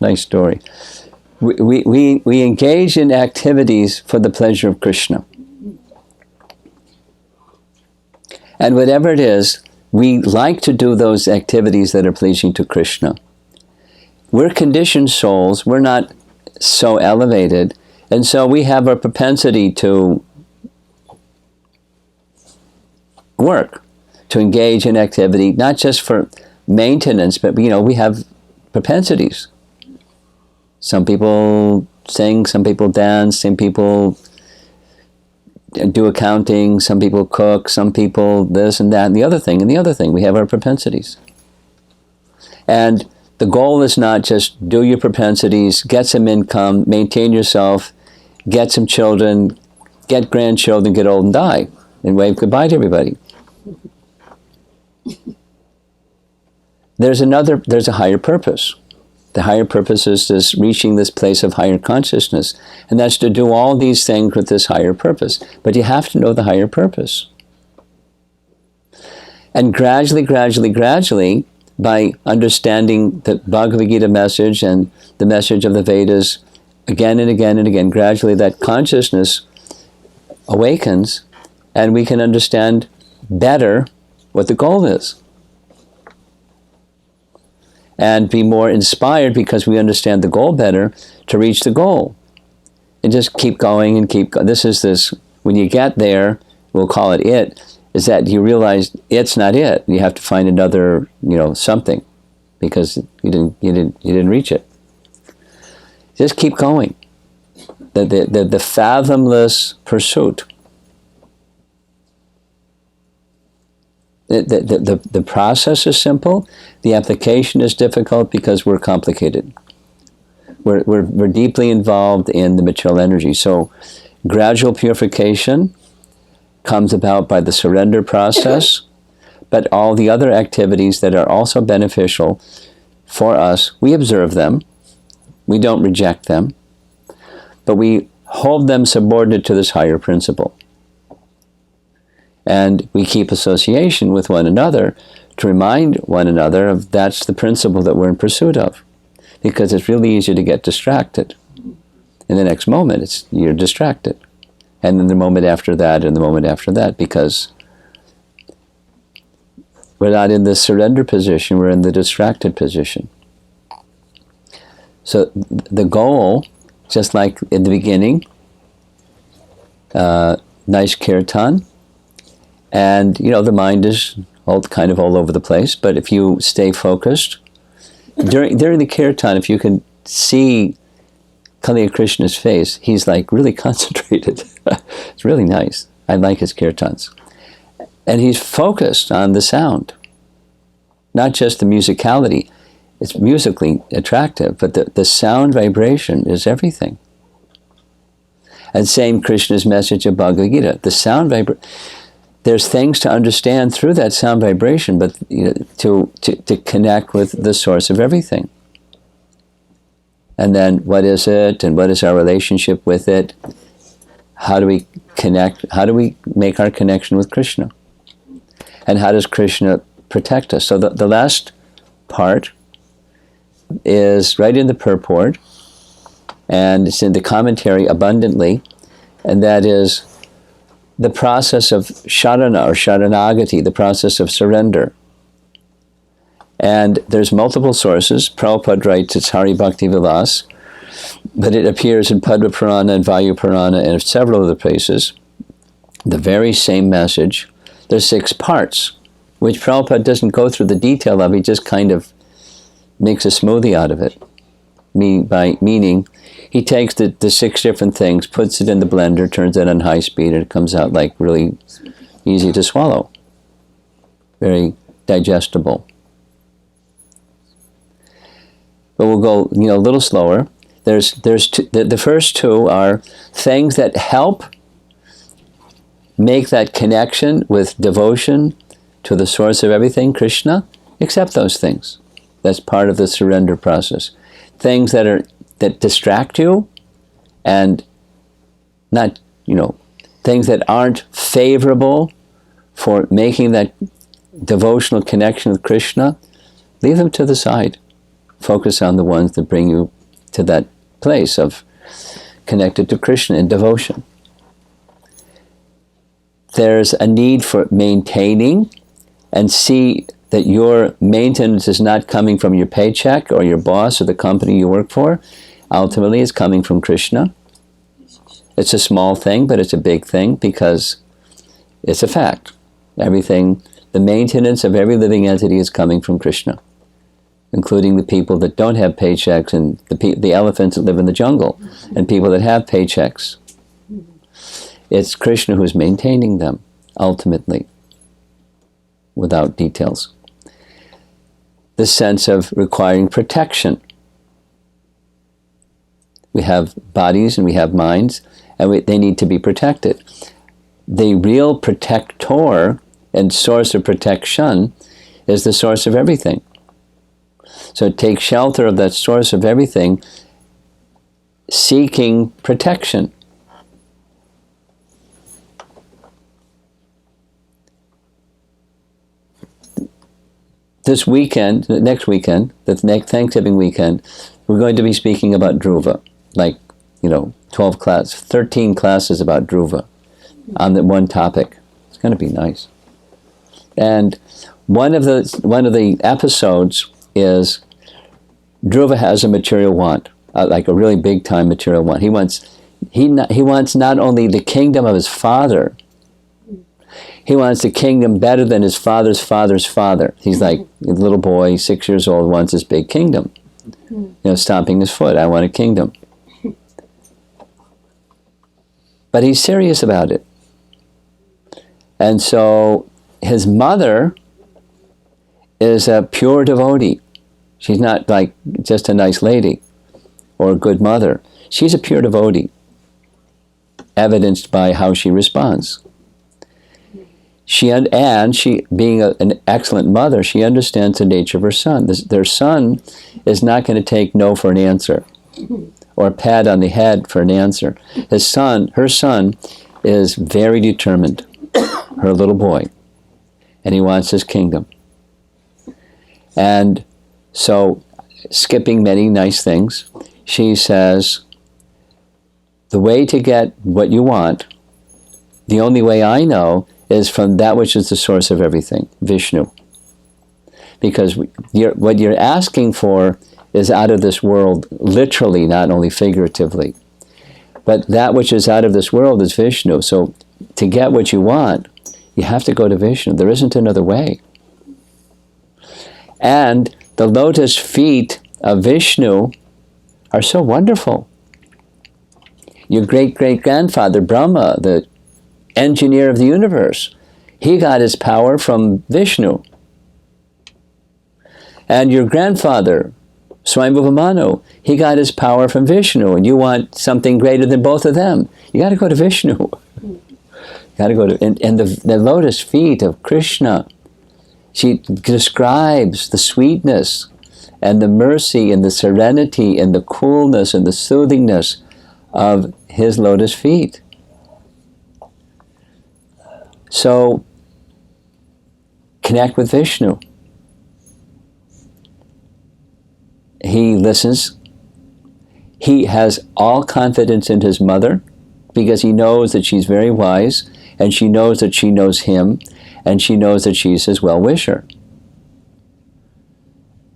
Nice story. We engage in activities for the pleasure of Krishna. And whatever it is, we like to do those activities that are pleasing to Krishna. We're conditioned souls, we're not so elevated, and so we have a propensity to work, to engage in activity, not just for maintenance, but we have propensities. Some people sing, some people dance, some people do accounting, some people cook, some people this and that and the other thing and the other thing. We have our propensities. And the goal is not just do your propensities, get some income, maintain yourself, get some children, get grandchildren, get old and die, and wave goodbye to everybody. There's a higher purpose. The higher purpose is this reaching this place of higher consciousness. And that's to do all these things with this higher purpose. But you have to know the higher purpose. And gradually, by understanding the Bhagavad-gita message and the message of the Vedas, again and again and again, gradually that consciousness awakens and we can understand better what the goal is. And be more inspired because we understand the goal better to reach the goal. And just keep going and keep going. When you get there, we'll call it is that you realize it's not it. You have to find another, something, because you didn't reach it. Just keep going. The fathomless pursuit. The process is simple. The application is difficult because we're complicated. We're deeply involved in the material energy. So gradual purification comes about by the surrender process, but all the other activities that are also beneficial for us, we observe them. We don't reject them. but we hold them subordinate to this higher principle. And we keep association with one another to remind one another of that's the principle that we're in pursuit of. Because it's really easy to get distracted. In the next moment, you're distracted. And then the moment after that, and the moment after that, because we're not in the surrender position, we're in the distracted position. So the goal, just like in the beginning, nice kirtan, and the mind is kind of all over the place, but if you stay focused, during the kirtan, if you can see Hare Krishna's face, he's like really concentrated. It's really nice. I like his kirtans. And he's focused on the sound, not just the musicality. It's musically attractive, but the sound vibration is everything. And same Krishna's message of Bhagavad-gita. The sound vibration, there's things to understand through that sound vibration, but to connect with the source of everything. And then what is it, and what is our relationship with it? How do we connect? How do we make our connection with Krishna? And how does Krishna protect us? So the last part is right in the purport, and it's in the commentary abundantly, and that is the process of sharana or sharanagati, the process of surrender. And there's multiple sources. Prabhupada writes it's Hari Bhakti Vilas, but it appears in Padma Purana and Vayu Purana and several other places. The very same message. There's 6 parts, which Prabhupada doesn't go through the detail of. He just kind of makes a smoothie out of it. Meaning, he takes the 6 different things, puts it in the blender, turns it on high speed, and it comes out like really easy to swallow. Very digestible. But we'll go, a little slower. There's the first 2 are things that help make that connection with devotion to the source of everything, Krishna. Accept those things. That's part of the surrender process. Things that distract you, and not, things that aren't favorable for making that devotional connection with Krishna, leave them to the side. Focus on the ones that bring you to that place of connected to Krishna in devotion. There's a need for maintaining, and see that your maintenance is not coming from your paycheck or your boss or the company you work for. Ultimately, it's coming from Krishna. It's a small thing, but it's a big thing because it's a fact. Everything, the maintenance of every living entity is coming from Krishna, including the people that don't have paychecks and the elephants that live in the jungle and people that have paychecks. It's Krishna who's maintaining them, ultimately, without details. The sense of requiring protection. We have bodies and we have minds, and they need to be protected. The real protector and source of protection is the source of everything. So take shelter of that source of everything, seeking protection. This weekend, next weekend, the next Thanksgiving weekend, we're going to be speaking about Dhruva, 13 classes about Dhruva on the one topic. It's going to be nice. And one of the episodes is Dhruva has a material want, like a really big time material want. He wants not only the kingdom of his father, he wants the kingdom better than his father's father's father. He's like a little boy, 6 years old, wants this big kingdom. Stomping his foot, I want a kingdom. But he's serious about it. And so his mother is a pure devotee. She's not like just a nice lady or a good mother. She's a pure devotee, evidenced by how she responds. She being an excellent mother, she understands the nature of her son. Their son is not going to take no for an answer. or a pat on the head for an answer. Her son is very determined, her little boy, and he wants his kingdom. And so, skipping many nice things, she says, the way to get what you want, the only way I know, is from that which is the source of everything, Vishnu. Because what you're asking for is out of this world, literally, not only figuratively. But that which is out of this world is Vishnu. So to get what you want, you have to go to Vishnu. There isn't another way. And the lotus feet of Vishnu are so wonderful. Your great-great-grandfather, Brahma, the engineer of the universe, he got his power from Vishnu. And your grandfather, Swayambhuva Manu, he got his power from Vishnu, and you want something greater than both of them. You got to go to Vishnu. You got to go to, and the lotus feet of Krishna, she describes the sweetness and the mercy and the serenity and the coolness and the soothingness of his lotus feet. So, connect with Vishnu. He listens. He has all confidence in his mother because he knows that she's very wise, and she knows that she knows him, and she knows that she's his well-wisher.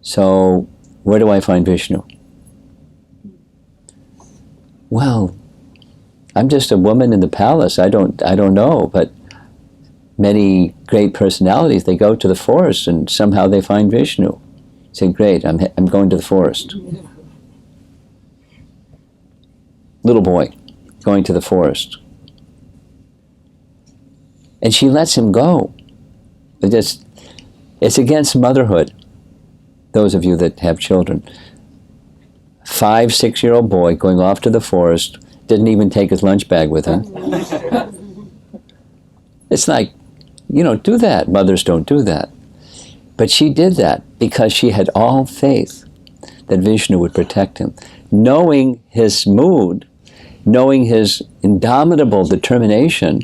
So, where do I find Vishnu? Well, I'm just a woman in the palace. I don't know, but many great personalities, they go to the forest and somehow they find Vishnu. Say, great, I'm going to the forest. Little boy going to the forest. And she lets him go. It's against motherhood, those of you that have children. 5, 6-year-old boy going off to the forest, didn't even take his lunch bag with him. It's like, you don't do that. Mothers don't do that. But she did that because she had all faith that Vishnu would protect him. Knowing his mood, knowing his indomitable determination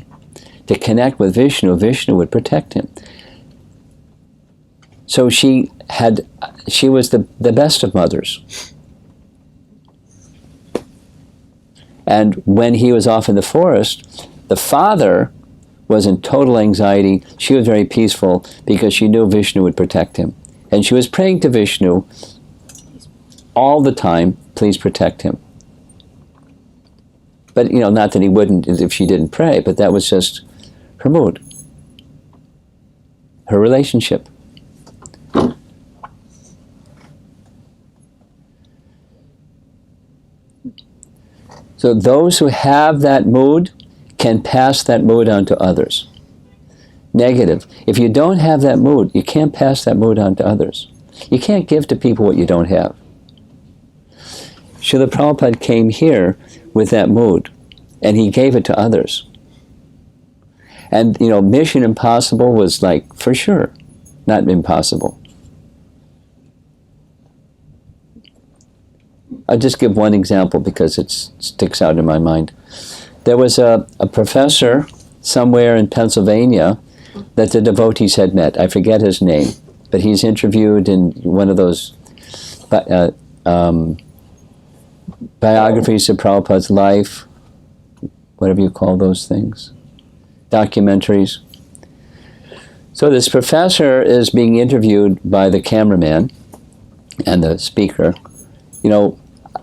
to connect with Vishnu, Vishnu would protect him. So she was the best of mothers. And when he was off in the forest, the father was in total anxiety. She was very peaceful because she knew Vishnu would protect him. And she was praying to Vishnu all the time, please protect him. But, not that he wouldn't if she didn't pray, but that was just her mood, her relationship. So those who have that mood can pass that mood on to others. Negative. If you don't have that mood, you can't pass that mood on to others. You can't give to people what you don't have. Srila Prabhupada came here with that mood, and he gave it to others. And, Mission Impossible was like, for sure, not impossible. I'll just give one example because it sticks out in my mind. There was a professor somewhere in Pennsylvania that the devotees had met. I forget his name, but he's interviewed in one of those biographies of Prabhupada's life, whatever you call those things, documentaries. So this professor is being interviewed by the cameraman and the speaker.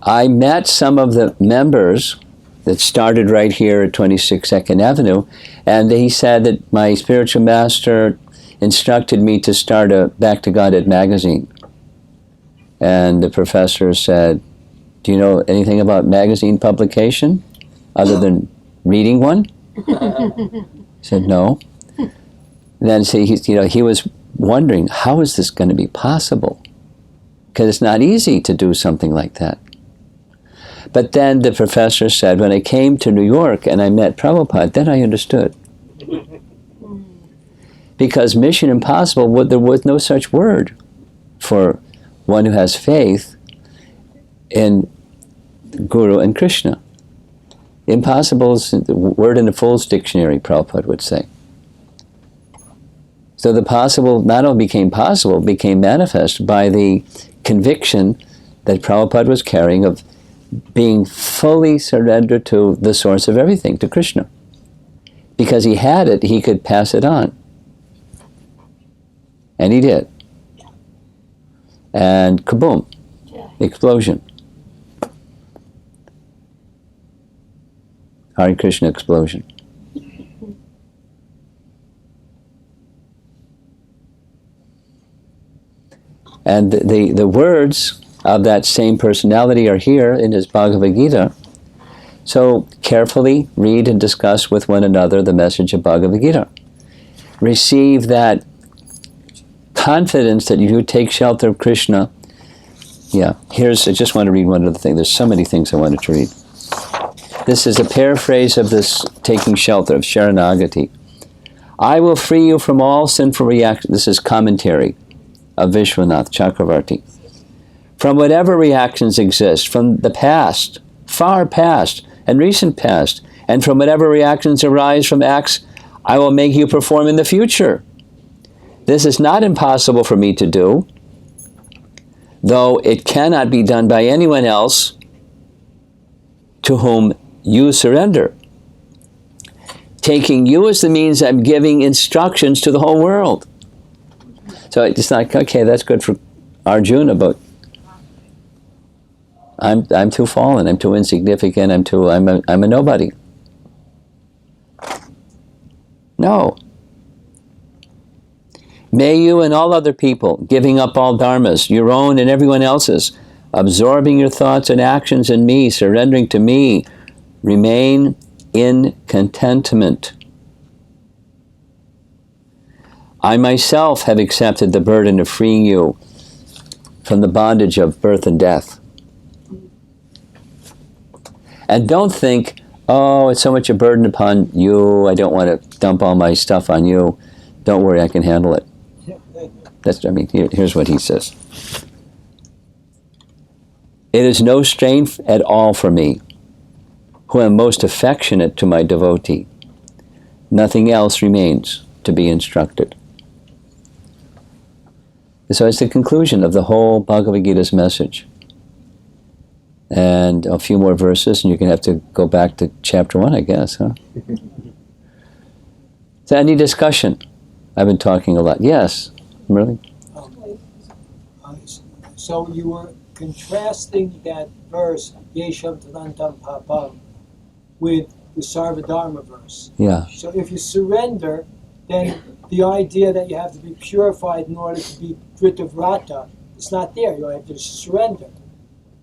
I met some of the members that started right here at 26 2nd Avenue, and he said that my spiritual master instructed me to start a Back to Godhead magazine. And the professor said, do you know anything about magazine publication other than reading one? He said, no. And then he was wondering, how is this going to be possible? Because it's not easy to do something like that. But then the professor said, when I came to New York and I met Prabhupada, then I understood. Because Mission Impossible, there was no such word for one who has faith in Guru and Krishna. Impossible is the word in the Fool's Dictionary, Prabhupada would say. So the possible not only became possible, became manifest by the conviction that Prabhupada was carrying of being fully surrendered to the source of everything, to Krishna. Because he had it, he could pass it on. And he did. And kaboom, explosion. Hare Krishna explosion. And the words of that same personality are here in his Bhagavad-gita. So carefully read and discuss with one another the message of Bhagavad-gita. Receive that confidence that you take shelter of Krishna. Yeah, I just want to read one other thing. There's so many things I wanted to read. This is a paraphrase of this taking shelter of Sharanagati. I will free you from all sinful reactions. This is commentary of Vishwanath Chakravarti. From whatever reactions exist, from the past, far past, and recent past, and from whatever reactions arise from acts I will make you perform in the future. This is not impossible for me to do, though it cannot be done by anyone else to whom you surrender. Taking you as the means, I'm giving instructions to the whole world. So it's like, okay, that's good for Arjuna, but I'm too fallen, I'm too insignificant, I'm a nobody. No. May you and all other people, giving up all dharmas, your own and everyone else's, absorbing your thoughts and actions in me, surrendering to me, remain in contentment. I myself have accepted the burden of freeing you from the bondage of birth and death. And don't think, oh, it's so much a burden upon you, I don't want to dump all my stuff on you. Don't worry, I can handle it. Here's what he says. It is no strain at all for me, who am most affectionate to my devotee. Nothing else remains to be instructed. So it's the conclusion of the whole Bhagavad Gita's message. And a few more verses, and you're going to have to go back to chapter 1, I guess, huh? So any discussion? I've been talking a lot. Yes, really? So you were contrasting that verse, Yesham Tanantam Papam, with the Sarvadharma verse. Yeah. So if you surrender, then the idea that you have to be purified in order to be Dritavrata is not there. You have to surrender.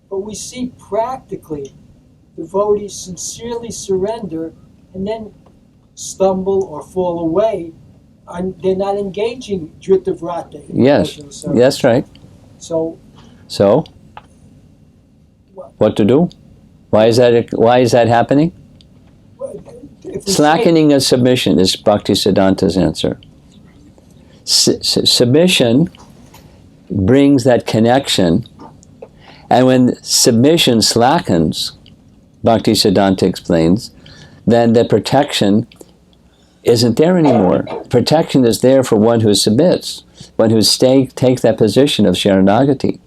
But we see practically devotees sincerely surrender and then stumble or fall away. They're not engaging Dritavrata. Yes, that's right. So, what to do? Why is that happening? Slackening of submission is Bhaktisiddhanta's answer. Submission brings that connection, and when submission slackens, Bhaktisiddhanta explains, then the protection isn't there anymore. Protection is there for one who submits, one who takes that position of Sharanagati.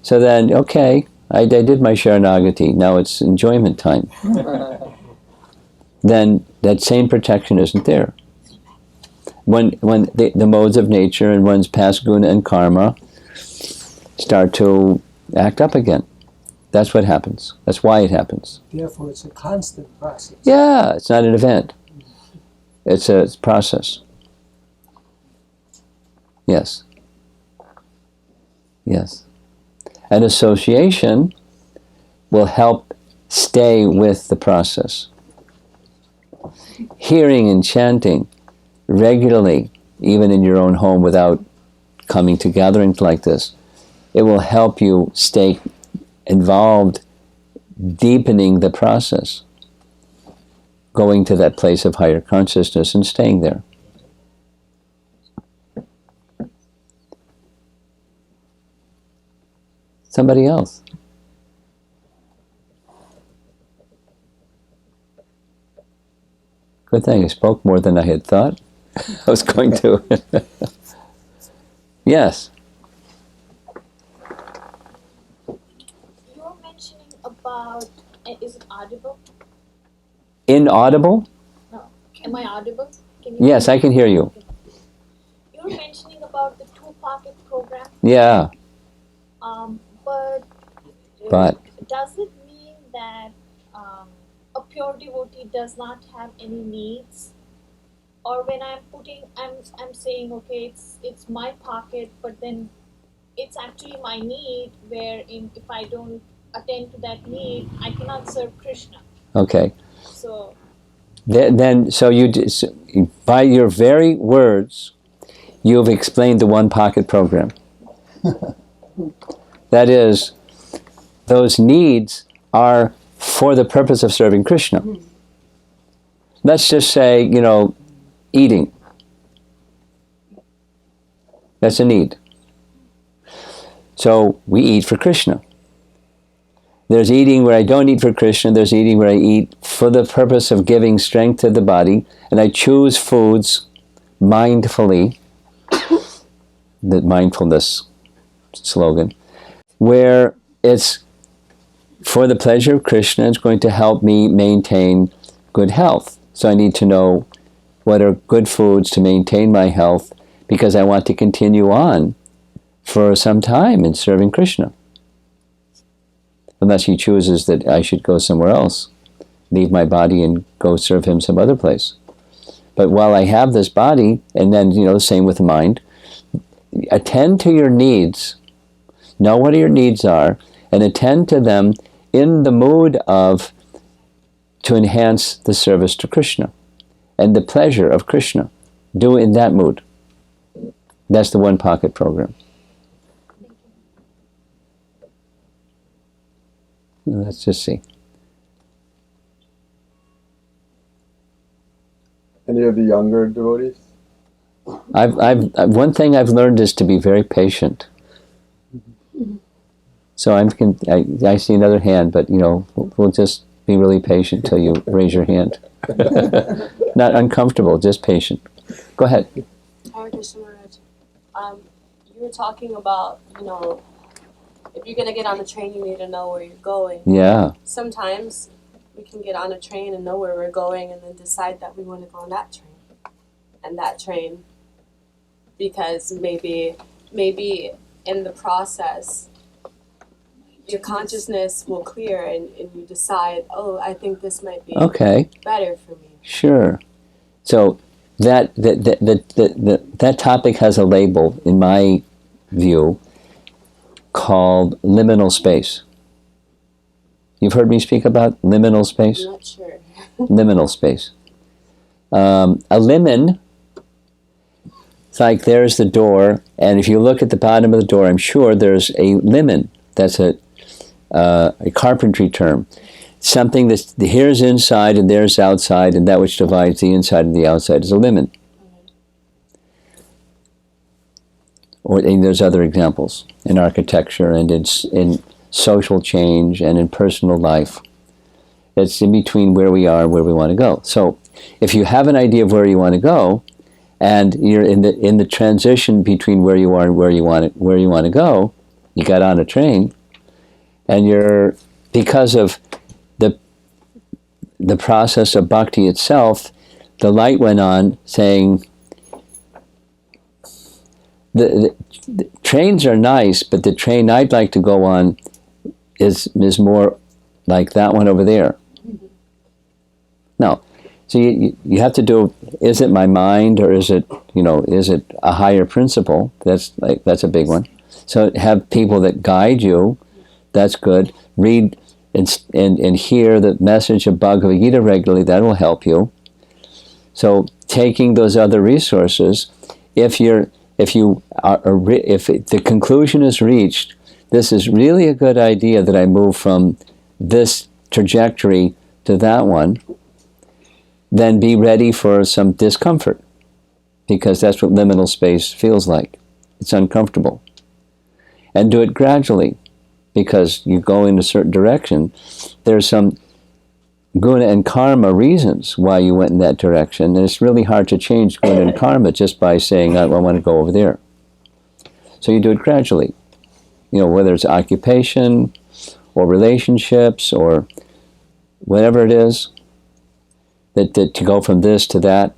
So then, okay, I did my Sharanagati, now it's enjoyment time. Then that same protection isn't there. When the modes of nature and one's past guna and karma start to act up again. That's what happens. That's why it happens. Therefore, it's a constant process. Yeah, it's not an event. It's a process. Yes. Yes. An association will help stay with the process. Hearing and chanting regularly, even in your own home without coming to gatherings like this, it will help you stay involved, deepening the process, going to that place of higher consciousness and staying there. Somebody else. Good thing I spoke more than I had thought I was going to. Yes. You were mentioning about, is it audible? Inaudible? No. Am I audible? Can you Yes, I can hear you. You were mentioning about the two-pocket program, Yeah, but does it mean that a pure devotee does not have any needs? Or when I'm saying, okay, it's my pocket, but then it's actually my need, if I don't attend to that need, I cannot serve Krishna. okay. So So by your very words, you've explained the one pocket program. That is, those needs are for the purpose of serving Krishna. Let's just say, eating. That's a need. So we eat for Krishna. There's eating where I don't eat for Krishna. There's eating where I eat for the purpose of giving strength to the body. And I choose foods mindfully, the mindfulness slogan, where it's for the pleasure of Krishna. It's going to help me maintain good health. So I need to know what are good foods to maintain my health, because I want to continue on for some time in serving Krishna. Unless he chooses that I should go somewhere else, leave my body and go serve him some other place. But while I have this body, and then, the same with the mind, attend to your needs, know what your needs are, and attend to them in the mood of to enhance the service to Krishna and the pleasure of Krishna. Do it in that mood. That's the one pocket program. Let's just see. Any of the younger devotees? One thing I've learned is to be very patient. So I see another hand, but we'll just be really patient till you raise your hand. Not uncomfortable, just patient. Go ahead. Hare Krishna Maharaj. You were talking about, if you're going to get on a train, you need to know where you're going. Yeah. Sometimes we can get on a train and know where we're going and then decide that we want to go on that train. And that train, because maybe in the process, your consciousness will clear and you decide, oh, I think this might be better for me. Sure. So that topic has a label, in my view, called liminal space. You've heard me speak about liminal space? I'm not sure. Liminal space. A limen, it's like there's the door, and if you look at the bottom of the door, I'm sure there's a limen. That's a carpentry term. Something that's here's inside and there's outside, and that which divides the inside and the outside is a limen. And there's other examples in architecture and in social change and in personal life. It's in between where we are and where we want to go. So if you have an idea of where you want to go, and you're in the transition between where you are and where you want to go, you got on a train, and you're, because of the process of bhakti itself, the light went on saying, the trains are nice, but the train I'd like to go on is more like that one over there. Now, so you have to do, is it my mind, or is it a higher principle? That's a big one. So have people that guide you. That's good. Read and hear the message of Bhagavad-gita regularly. That will help you. So taking those other resources, if the conclusion is reached, this is really a good idea that I move from this trajectory to that one, then be ready for some discomfort, because that's what liminal space feels like. It's uncomfortable. And do it gradually, because you go in a certain direction. There's some guna and karma reasons why you went in that direction, and it's really hard to change guna and karma just by saying, I want to go over there. So you do it gradually. Whether it's occupation or relationships or whatever it is, that to go from this to that,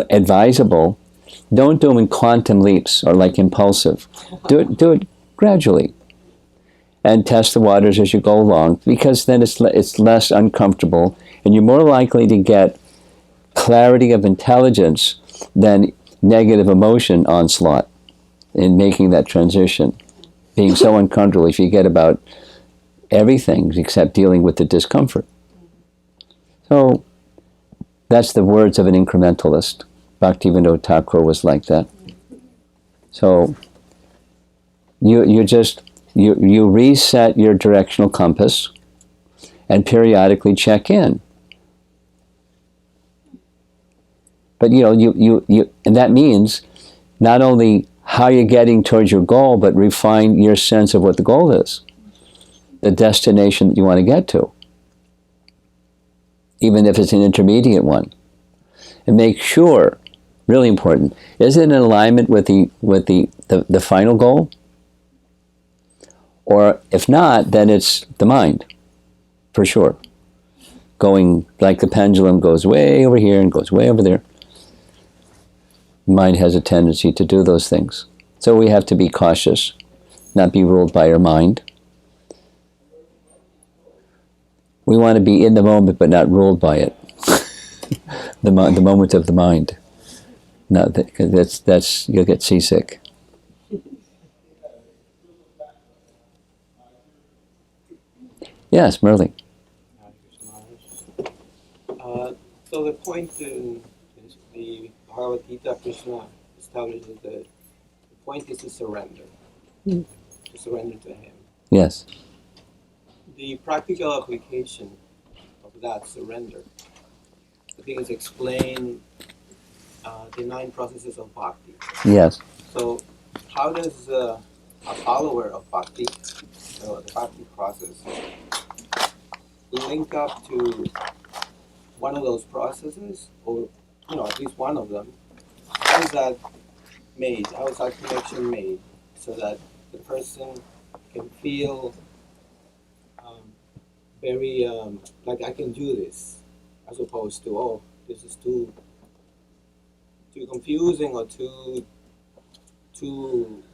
advisable. Don't do them in quantum leaps or like impulsive. Do it gradually, and test the waters as you go along, because then it's less uncomfortable, and you're more likely to get clarity of intelligence than negative emotion onslaught in making that transition. Being so uncomfortable, if you get about everything except dealing with the discomfort. So that's the words of an incrementalist. Bhaktivinoda Thakur was like that. So you reset your directional compass and periodically check in. But and that means not only how you're getting towards your goal, but refine your sense of what the goal is, the destination that you want to get to, even if it's an intermediate one. And make sure, really important, is it in alignment with the final goal? Or if not, then it's the mind, for sure. Going like the pendulum goes way over here and goes way over there. Mind has a tendency to do those things. So we have to be cautious, not be ruled by our mind. We want to be in the moment but not ruled by it. the moment of the mind. No, that's you'll get seasick. Yes, Merlin. So the point in the Bhagavad-gita, Krishna establishes that the point is to surrender. To surrender to Him. Yes. The practical application of that surrender, I think, is explained the 9 processes of bhakti. Yes. So how does a follower of bhakti, the bhakti process, link up to one of those processes, or at least one of them? How is that made? How is that connection made so that the person can feel very like I can do this, as opposed to this is too confusing or too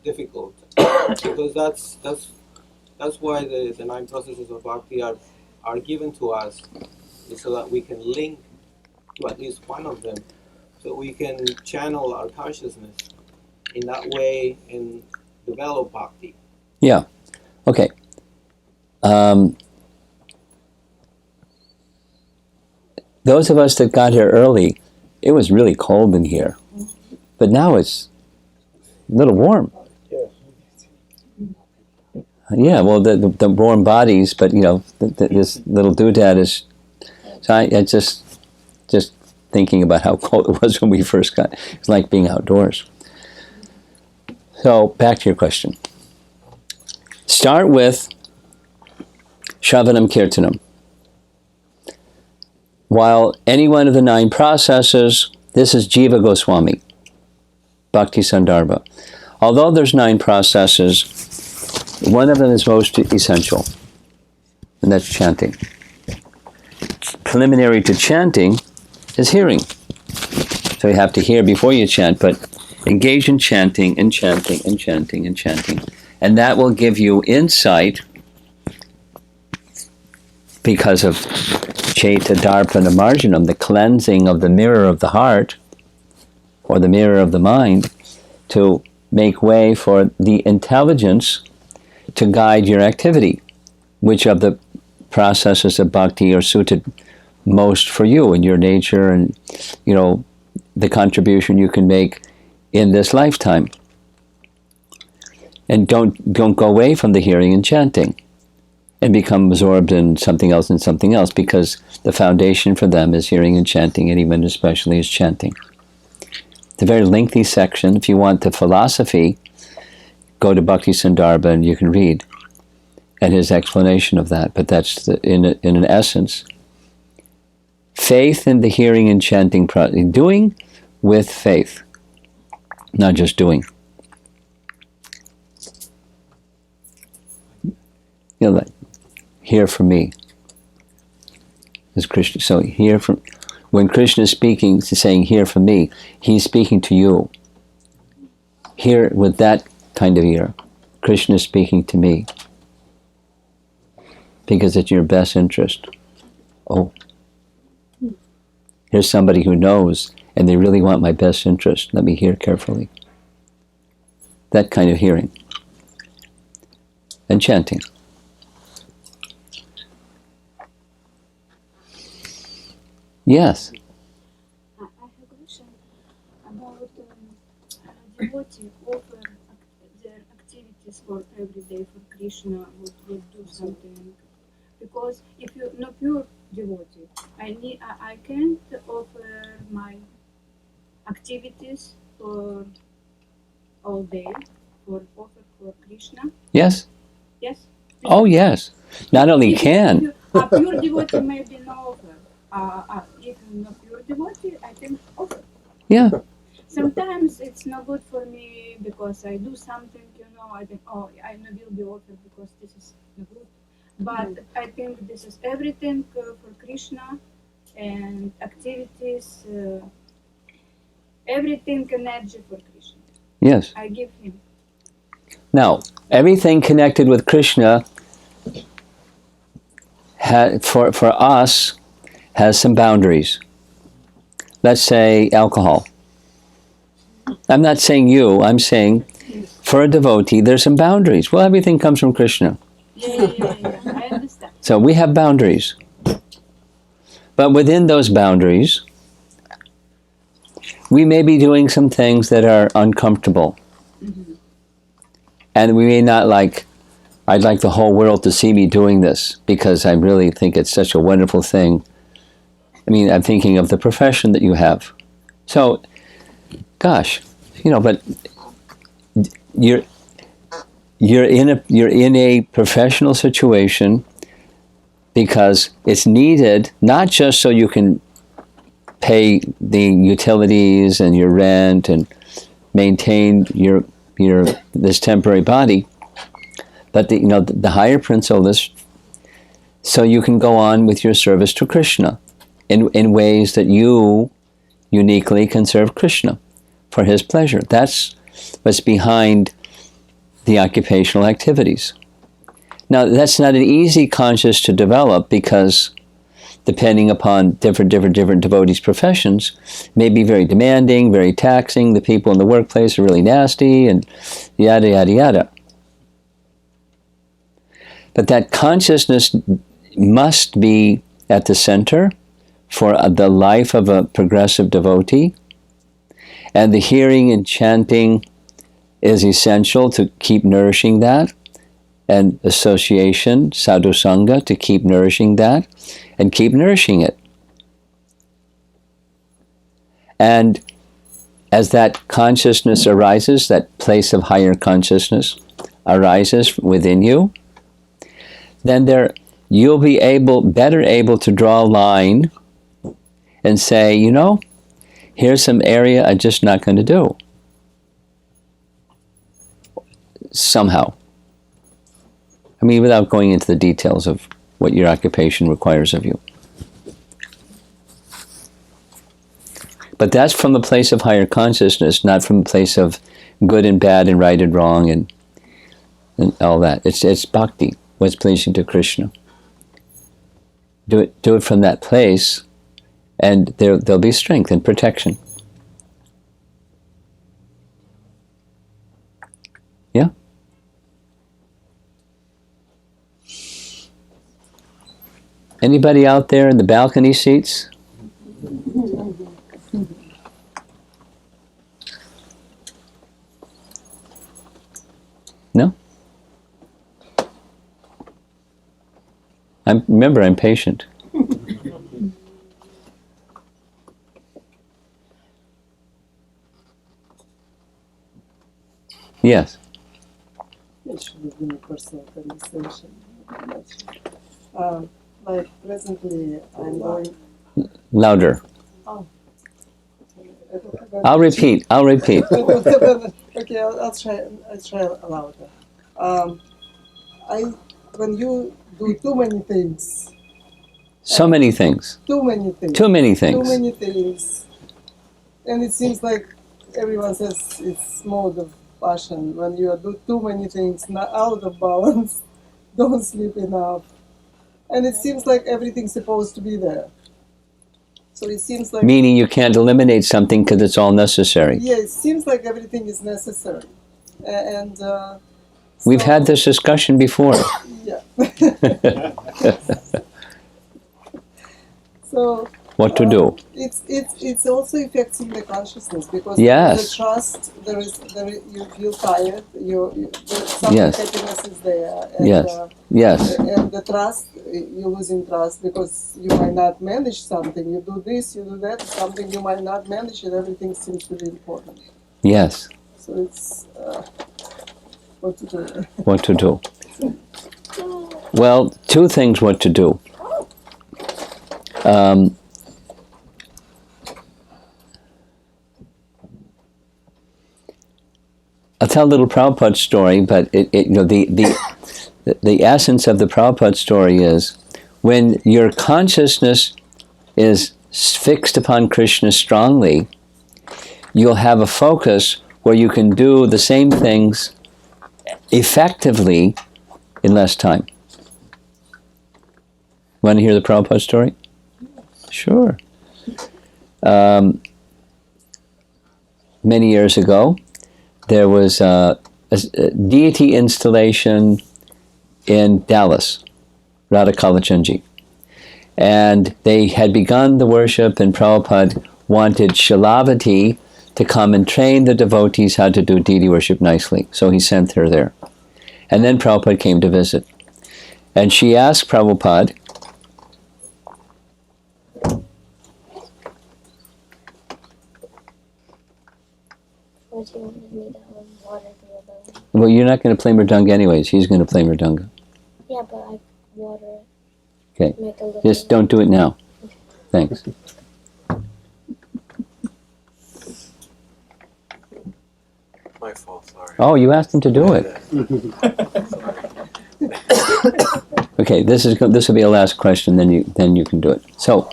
difficult? Because that's why the 9 processes of bhakti are given to us, so that we can link to at least one of them, so we can channel our consciousness in that way and develop bhakti. Yeah. Okay. Those of us that got here early, it was really cold in here. But now it's a little warm. Yeah, well, the warm bodies, but this little doodad is. So I just thinking about how cold it was when we first got. It's like being outdoors. So back to your question. Start with Shravanam Kirtanam. While any one of the 9 processes, this is Jiva Goswami, Bhakti Sandarbha. Although there's 9 processes, one of them is most essential, and that's chanting. Preliminary to chanting is hearing. So you have to hear before you chant, but engage in chanting and chanting and chanting and chanting. And that will give you insight because of Chaita Darpana Marjanam, the cleansing of the mirror of the heart, or the mirror of the mind, to make way for the intelligence to guide your activity. Which of the processes of bhakti are suited most for you and your nature, and the contribution you can make in this lifetime. And don't go away from the hearing and chanting and become absorbed in something else, because the foundation for them is hearing and chanting, and even especially is chanting. It's a very lengthy section. If you want the philosophy, go to Bhakti Sandarbha and you can read. and his explanation of that. But that's in an essence, faith in the hearing and chanting process, doing with faith, not just doing. You know, like, hear from me. As Krishna, so hear from, when Krishna is speaking, saying hear from me, he's speaking to you. Hear with that kind of ear. Krishna is speaking to me. Because it's your best interest. Oh, here's somebody who knows and they really want my best interest. Let me hear carefully. That kind of hearing. And chanting. Yes. I have a question about devotee offer their activities for every day for Krishna would do something, because if you're not pure devotee, I can't offer my activities for all day for offer for Krishna. Yes? Yes. Oh, yes. Not only can. A pure devotee maybe no offer. If I'm not pure devotee, I can offer. Yeah. Sometimes it's not good for me because I do something, I think, I will be offered because this is not good. But I think this is everything for Krishna and activities, everything energy for Krishna. Yes. I give him. Now, everything connected with Krishna for us has some boundaries. Let's say alcohol. I'm not saying you, I'm saying for a devotee, there's some boundaries. Well, everything comes from Krishna. Yeah. I understand. So we have boundaries. But within those boundaries, we may be doing some things that are uncomfortable. Mm-hmm. And we may not like, I'd like the whole world to see me doing this because I really think it's such a wonderful thing. I mean, I'm thinking of the profession that you have. So, gosh, but you're in a professional situation because it's needed not just so you can pay the utilities and your rent and maintain your this temporary body, but the higher principle is so you can go on with your service to Krishna in ways that you uniquely can serve Krishna for his pleasure. That's what's behind the occupational activities. Now, that's not an easy conscience to develop because depending upon different devotees' professions, may be very demanding, very taxing. The people in the workplace are really nasty and yada, yada, yada. But that consciousness must be at the center for the life of a progressive devotee. And the hearing and chanting is essential to keep nourishing that. And association, sadhu sangha, to keep nourishing that. And keep nourishing it. And as that consciousness arises, that place of higher consciousness arises within you, then you'll be better able to draw a line and say, here's some area I'm just not going to do. Somehow. I mean, without going into the details of what your occupation requires of you. But that's from a place of higher consciousness, not from a place of good and bad and right and wrong and all that. It's bhakti, what's pleasing to Krishna. Do it from that place, and there'll be strength and protection. Yeah? Anybody out there in the balcony seats? No? Remember, I'm patient. Yes. It should have been a personal conversation. Like presently, I'm going. Louder. Oh. I'll repeat. Okay, I'll try louder. When you do too many things. So many things. Too many things. Too many things. Too many things. And it seems like everyone says it's mode of passion. When you do too many things, not out of balance, don't sleep enough. And it seems like everything's supposed to be there. So it seems like... Meaning you can't eliminate something because it's all necessary. Yeah, it seems like everything is necessary. And we've had this discussion before. Yeah. So what to do? It's also affecting the consciousness because yes. the trust you feel tired. Some happiness is there. And, yes. And the trust, you're losing trust because you might not manage something. You do this, you do that, something you might not manage, and everything seems to be important. Yes. So it's what to do. What to do? Well, two things what to do. I'll tell a little Prabhupada story, but the essence of the Prabhupada story is when your consciousness is fixed upon Krishna strongly, you'll have a focus where you can do the same things effectively in less time. Want to hear the Prabhupada story? Sure. Many years ago, there was a deity installation in Dallas, Radha Kalachandji. And they had begun the worship, and Prabhupada wanted Shilavati to come and train the devotees how to do deity worship nicely. So he sent her there. And then Prabhupada came to visit. And she asked Prabhupada, well, you're not going to play Mridanga anyways. He's going to play Mridanga. Yeah, but I water it. Okay. Just don't do it now. Thanks. My fault, sorry. Oh, you asked him to do it. Okay, this will be a last question, then you can do it. So,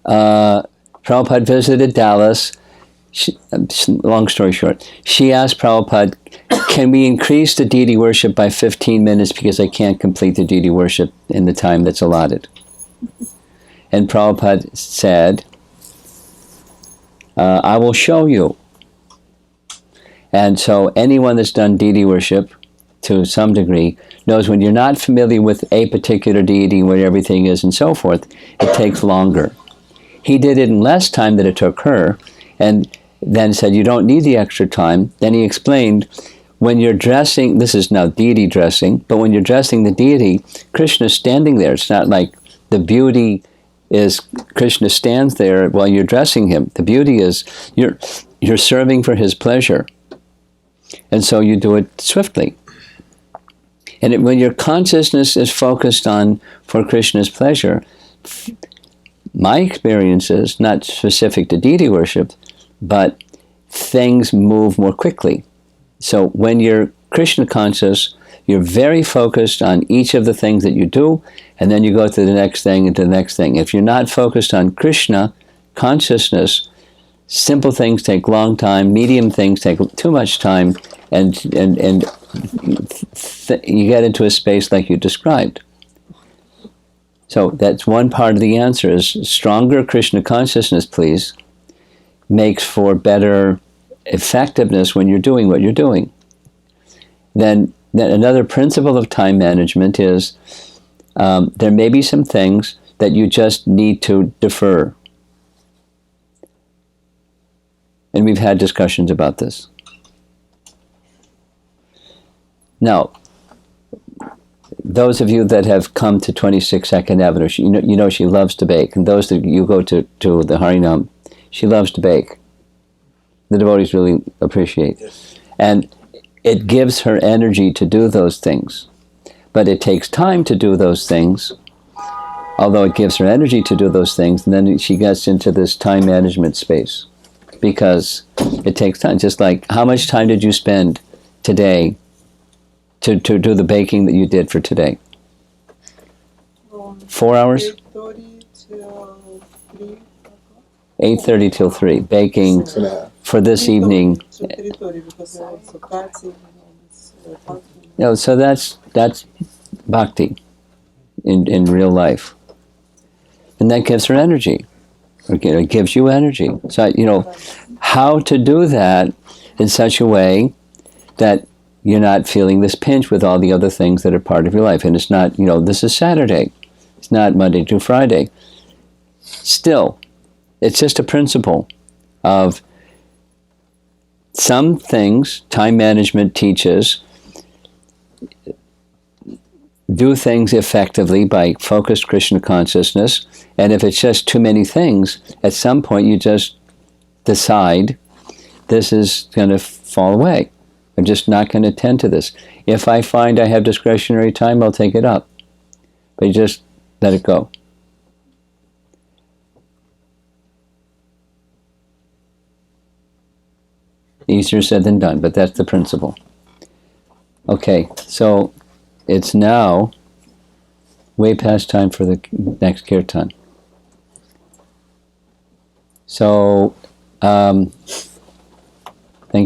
Prabhupada visited Dallas. Long story short, she asked Prabhupada, can we increase the deity worship by 15 minutes because I can't complete the deity worship in the time that's allotted? And Prabhupada said, I will show you. And so anyone that's done deity worship to some degree knows when you're not familiar with a particular deity, where everything is and so forth, it takes longer. He did it in less time than it took her, and then said, you don't need the extra time. Then he explained, when you're dressing, this is now deity dressing, but when you're dressing the deity, Krishna's standing there. It's not like the beauty is Krishna stands there while you're dressing him. The beauty is you're serving for his pleasure. And so you do it swiftly. And when your consciousness is focused on for Krishna's pleasure, my experience is, not specific to deity worship, but things move more quickly. So when you're Krishna conscious, you're very focused on each of the things that you do, and then you go to the next thing and to the next thing. If you're not focused on Krishna consciousness, simple things take long time, medium things take too much time, and you get into a space like you described. So that's one part of the answer, is stronger Krishna consciousness, please, makes for better effectiveness when you're doing what you're doing. Then another principle of time management is there may be some things that you just need to defer. And we've had discussions about this. Now, those of you that have come to 26-second Avenue, you know she loves to bake. And those that you go to the Harinam, she loves to bake. The devotees really appreciate. Yes. And it gives her energy to do those things. But it takes time to do those things. Although it gives her energy to do those things, and then she gets into this time management space. Because it takes time. Just like, how much time did you spend today to do the baking that you did for today? 4 hours? 8:30 till 3 o'clock. 8:30 till 3. Baking 6.5. for this evening. To 3:30 because there was a party and all this party. So that's bhakti in real life. And that gives her energy. Okay, it gives you energy. So, how to do that in such a way that you're not feeling this pinch with all the other things that are part of your life. And it's not, this is Saturday. It's not Monday to Friday. Still, it's just a principle of some things time management teaches. Do things effectively by focused Krishna consciousness. And if it's just too many things, at some point you just decide this is going to fall away. I'm just not going to attend to this. If I find I have discretionary time, I'll take it up. But you just let it go. Easier said than done, but that's the principle. Okay, so it's now way past time for the next kirtan. So, thank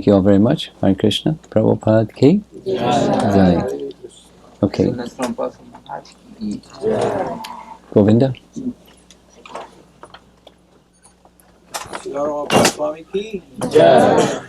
you all very much. Hare Krishna. Prabhupada ki Jai. Okay. Govinda. Sri Romapada Swami ki. Jai.